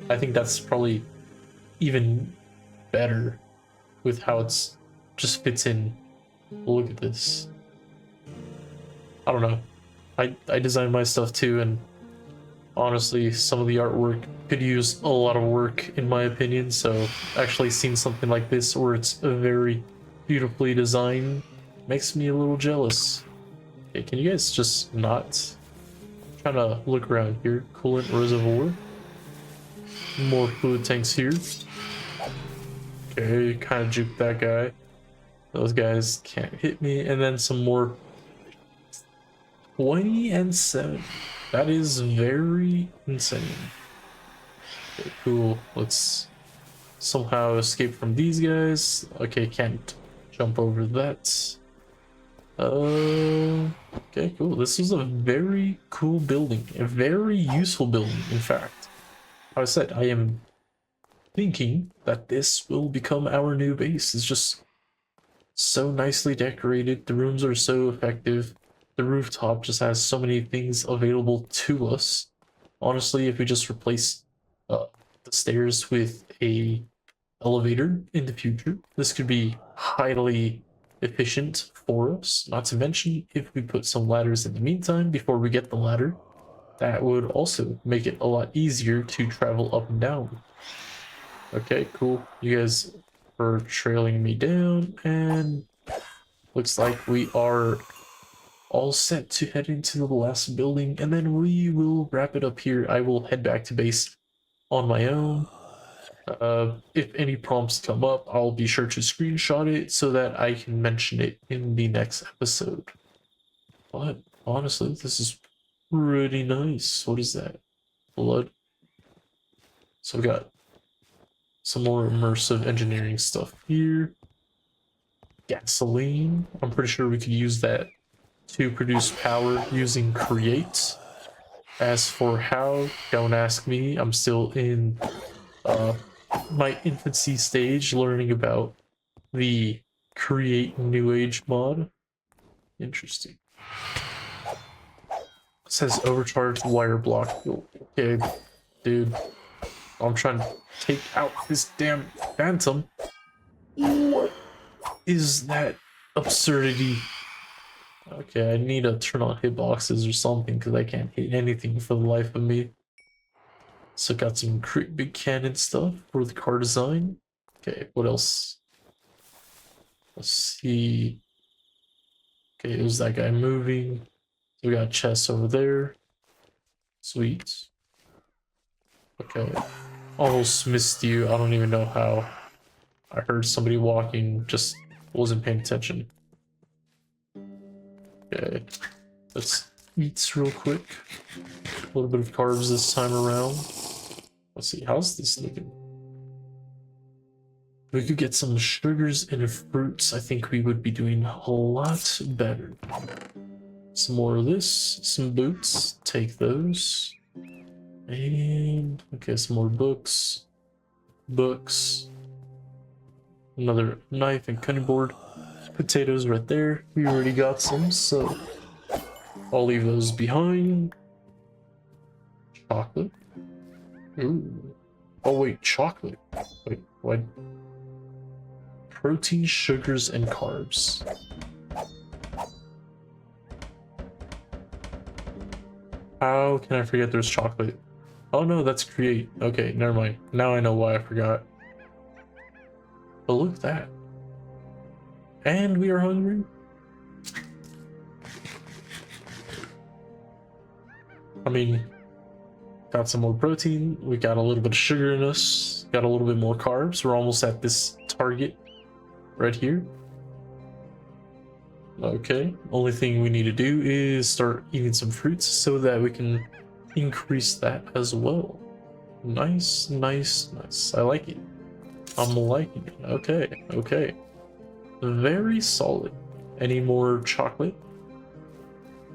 I think that's probably even better with how it's just fits in. Look at this. I don't know. I design my stuff too, and honestly, some of the artwork could use a lot of work in my opinion, so actually seeing something like this where it's very beautifully designed makes me a little jealous. Okay, can you guys just not? I'm trying to look around here. Coolant reservoir. More fluid tanks here. Okay, kind of juke that guy. Those guys can't hit me. And then some more 20 and 7. That is very insane. Okay, cool. Let's somehow escape from these guys. Okay, can't jump over that. Okay, cool. This is a very cool building. A very useful building, in fact. Like I said, I am thinking that this will become our new base. It's just so nicely decorated. The rooms are so effective. The rooftop just has so many things available to us. Honestly, if we just replace the stairs with a elevator in the future, this could be highly efficient for us. Not to mention, if we put some ladders in the meantime before we get the ladder, that would also make it a lot easier to travel up and down. Okay, cool. You guys are trailing me down, and looks like we are all set to head into the last building, and then we will wrap it up here. I will head back to base on my own. If any prompts come up, I'll be sure to screenshot it so that I can mention it in the next episode. But honestly, this is pretty nice. What is that? Blood. So we got some more immersive engineering stuff here. Gasoline. I'm pretty sure we could use that to produce power using create. As for how, don't ask me. I'm still in my infancy stage learning about the create new age mod. Interesting. It says overcharged wire block. Okay, dude. I'm trying to take out this damn phantom. What is that absurdity? Okay, I need to turn on hitboxes or something because I can't hit anything for the life of me. So got some big cannon stuff for the car design. Okay, what else? Let's see. Okay, it was that guy moving. So we got chests over there. Sweet. Okay. Almost missed you. I don't even know how. I heard somebody walking, just wasn't paying attention. Okay. Let's eat real quick. A little bit of carbs this time around. Let's see, how's this looking? We could get some sugars and fruits. I think we would be doing a lot better. Some more of this, some boots, take those. And, okay, some more books. Books. Another knife and cutting board. Potatoes right there. We already got some, so I'll leave those behind. Chocolate. Ooh. Oh wait, chocolate. Wait, what? Protein, sugars, and carbs. How can I forget there's chocolate? Oh no, that's create. Okay, never mind. Now I know why I forgot. But look at that. And we are hungry. I mean, got some more protein. We got a little bit of sugar in us. Got a little bit more carbs. We're almost at this target right here. Okay, only thing we need to do is start eating some fruits so that we can increase that as well. Nice, nice, nice. I like it. I'm liking it. Okay, okay. Very solid. Any more chocolate?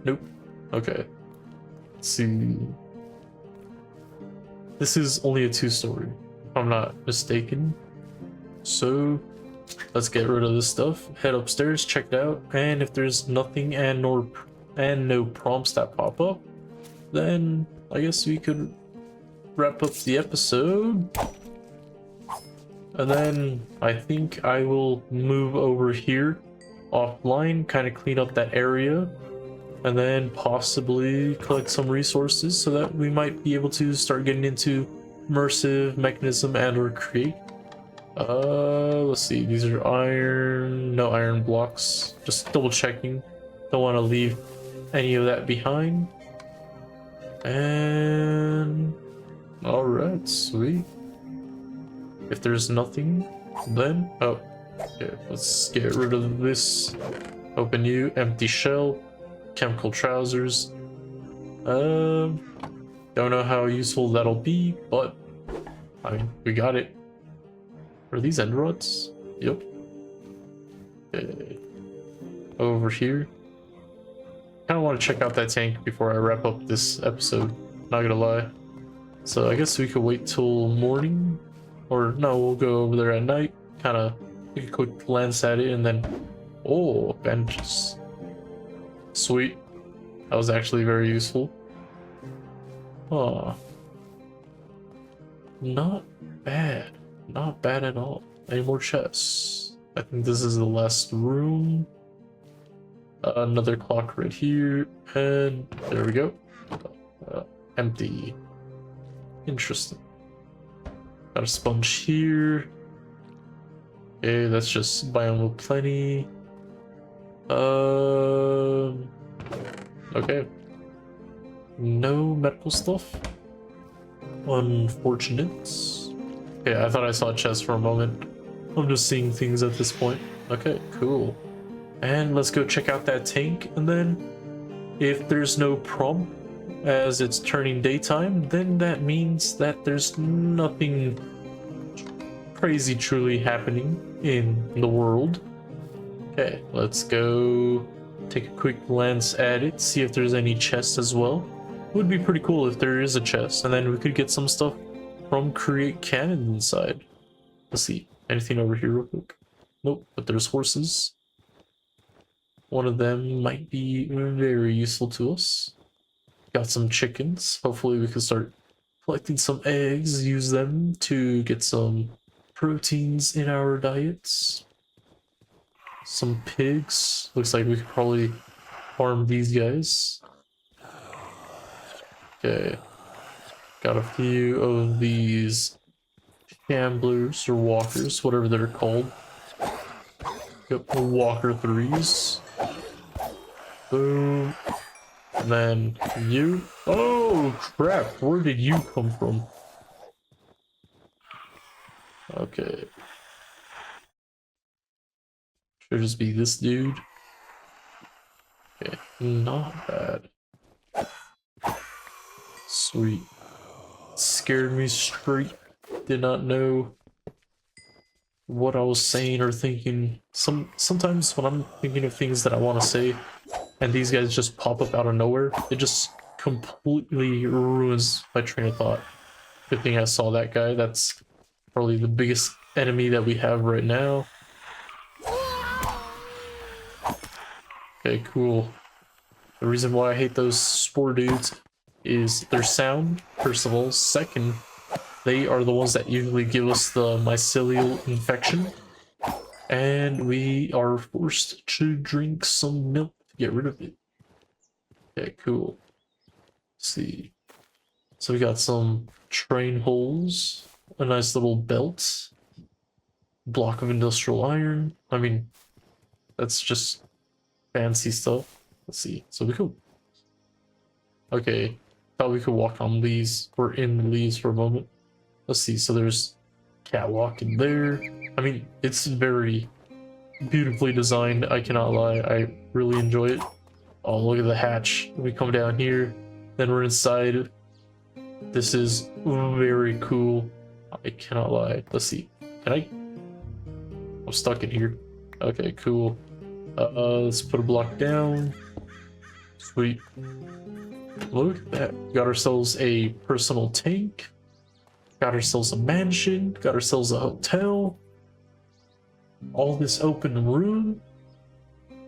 Nope. Okay. Let's see. This is only a 2-story, if I'm not mistaken. So let's get rid of this stuff. Head upstairs, check it out, and if there's nothing and no prompts that pop up, then I guess we could wrap up the episode. And then I think I will move over here offline, kind of clean up that area, and then possibly collect some resources so that we might be able to start getting into immersive, mechanism, and or create. Let's see, these are iron, no iron blocks, just double checking. Don't want to leave any of that behind. And all right, sweet. If there's nothing, then oh, okay, let's get rid of this. Open you, empty shell, chemical trousers. Don't know how useful that'll be, but I mean, we got it. Are these end rods? Yep. Okay. Over here. Kind of want to check out that tank before I wrap up this episode. Not gonna lie. So I guess we could wait till morning, or no, we'll go over there at night. Kind of take a quick glance at it, and then oh, bandages. Sweet. That was actually very useful. Oh, not bad. Not bad at all. Any more chests? I think this is the last room. Another clock right here, and there we go. Empty. Interesting. Got a sponge here. Okay, that's just biome plenty. Okay. No medical stuff. Unfortunate. Okay, I thought I saw a chest for a moment. I'm just seeing things at this point. Okay, cool. And let's go check out that tank, and then if there's no prompt as it's turning daytime, then that means that there's nothing crazy truly happening in the world. Okay, let's go take a quick glance at it, see if there's any chests as well. Would be pretty cool if there is a chest, and then we could get some stuff from create cannon inside. Let's see, anything over here real quick? Nope, but there's horses. One of them might be very useful to us. Got some chickens. Hopefully we can start collecting some eggs, use them to get some proteins in our diets. Some pigs. Looks like we could probably farm these guys. Okay. Got a few of these shamblers or walkers, whatever they're called. Yep, walker 3s. Boom. And then you. Oh crap, where did you come from? Okay. Should just be this dude. Okay, not bad. Sweet. Scared me straight. Did not know what I was saying or thinking. Sometimes when I'm thinking of things that I want to say, and these guys just pop up out of nowhere, it just completely ruins my train of thought. Good thing I saw that guy. That's probably the biggest enemy that we have right now. Okay, cool. The reason why I hate those spore dudes is their sound, first of all. Second, they are the ones that usually give us the mycelial infection. And we are forced to drink some milk to get rid of it. Okay, cool. Let's see. So we got some train holes, a nice little belt, block of industrial iron. I mean, that's just fancy stuff. Let's see. So we could... Okay, thought we could walk on leaves, or in the leaves for a moment. Let's see, so there's catwalk in there. I mean, it's very beautifully designed, I cannot lie. I really enjoy it. Oh, look at the hatch. We come down here, then we're inside. This is very cool. I cannot lie. Let's see. Can I? I'm stuck in here. Okay, cool. Let's put a block down. Sweet. Look at that. Got ourselves a personal tank. Got ourselves a mansion. Got ourselves a hotel. All this open room.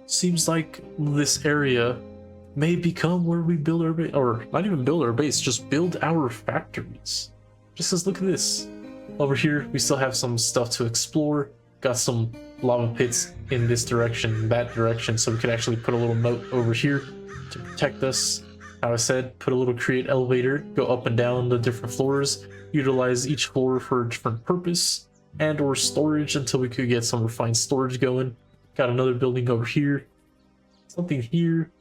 Seems like this area may become where we build our base, or not even build our base, just build our factories. Just as look at this. Over here, we still have some stuff to explore. Got some lava pits in this direction, that direction, so we could actually put a little moat over here to protect us. How I said, put a little create elevator, go up and down the different floors, utilize each floor for a different purpose, and or storage until we could get some refined storage going. Got another building over here, something here.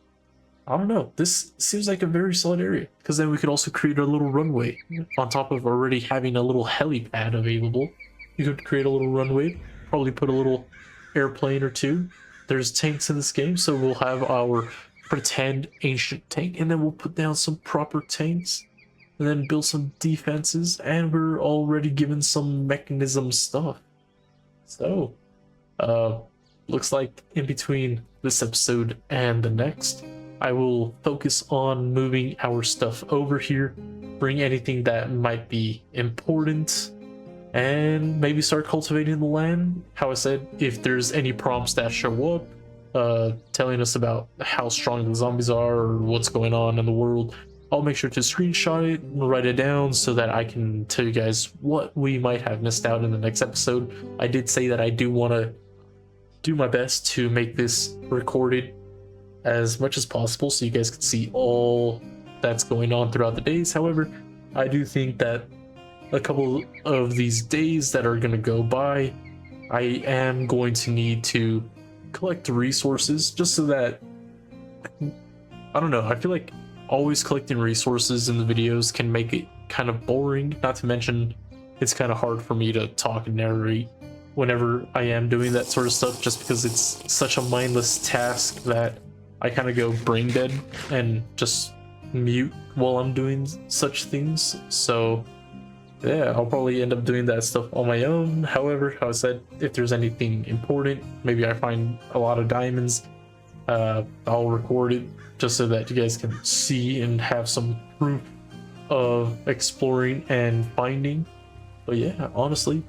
I don't know. This seems like a very solid area, because then we could also create a little runway on top of already having a little helipad available. You could create a little runway, probably put a little airplane or two. There's tanks in this game, so we'll have our pretend ancient tank, and then we'll put down some proper tanks, and then build some defenses, and we're already given some mechanism stuff. So, uh, looks like in between this episode and the next, I will focus on moving our stuff over here, bring anything that might be important, and maybe start cultivating the land. How I said, if there's any prompts that show up, telling us about how strong the zombies are or what's going on in the world, I'll make sure to screenshot it and write it down so that I can tell you guys what we might have missed out in the next episode. I did say that I do want to do my best to make this recorded as much as possible so you guys can see all that's going on throughout the days. However, I do think that a couple of these days that are going to go by, I am going to need to collect the resources just so that, I don't know, I feel like always collecting resources in the videos can make it kind of boring. Not to mention, it's kind of hard for me to talk and narrate whenever I am doing that sort of stuff, just because it's such a mindless task that I kind of go brain dead and just mute while I'm doing such things. So yeah, I'll probably end up doing that stuff on my own. However, how I said, if there's anything important, maybe I find a lot of diamonds, I'll record it just so that you guys can see and have some proof of exploring and finding. But yeah, honestly,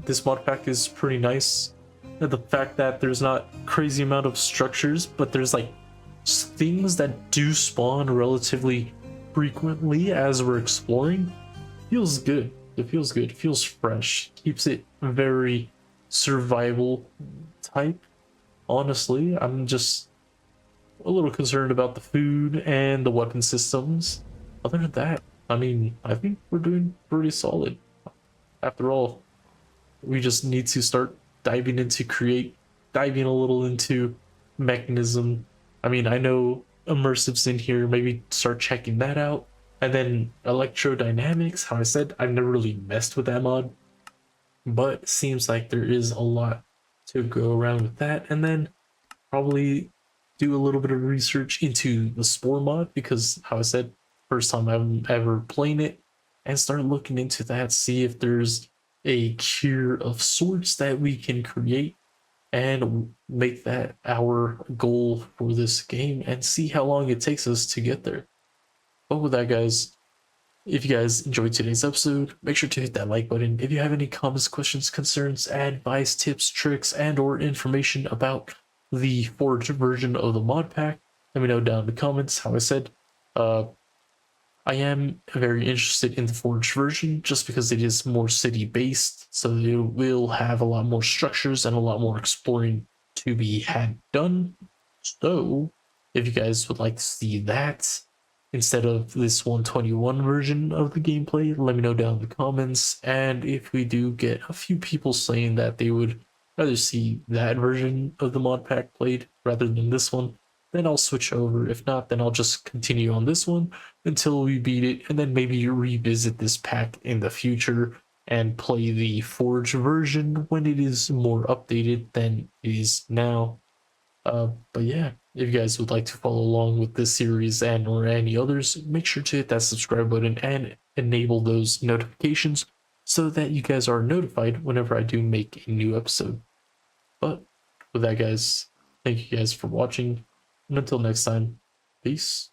this mod pack is pretty nice. The fact that there's not crazy amount of structures, but there's like things that do spawn relatively frequently as we're exploring, feels good. It feels good. It feels fresh. Keeps it very survival type. Honestly, I'm just a little concerned about the food and the weapon systems. Other than that, I mean, I think we're doing pretty solid. After all, we just need to start diving a little into Mekanism. I mean, I know immersives in here, maybe start checking that out. And then electrodynamics, how I said, I've never really messed with that mod, but it seems like there is a lot to go around with that. And then probably do a little bit of research into the spore mod, because how I said, first time I'm ever playing it, and start looking into that, see if there's a cure of sorts that we can create and make that our goal for this game, and see how long it takes us to get there. But with that, guys, if you guys enjoyed today's episode, make sure to hit that like button. If you have any comments, questions, concerns, advice, tips, tricks, and or information about the forged version of the mod pack, let me know down in the comments. How I said, I am very interested in the forged version just because it is more city based, so it will have a lot more structures and a lot more exploring to be had done. So if you guys would like to see that instead of this 121 version of the gameplay, let me know down in the comments. And if we do get a few people saying that they would rather see that version of the mod pack played rather than this one, then I'll switch over. If not, then I'll just continue on this one until we beat it, and then maybe revisit this pack in the future and play the forged version when it is more updated than it is now. But yeah, if you guys would like to follow along with this series and or any others, make sure to hit that subscribe button and enable those notifications so that you guys are notified whenever I do make a new episode. But with that, guys, thank you guys for watching, and until next time, peace.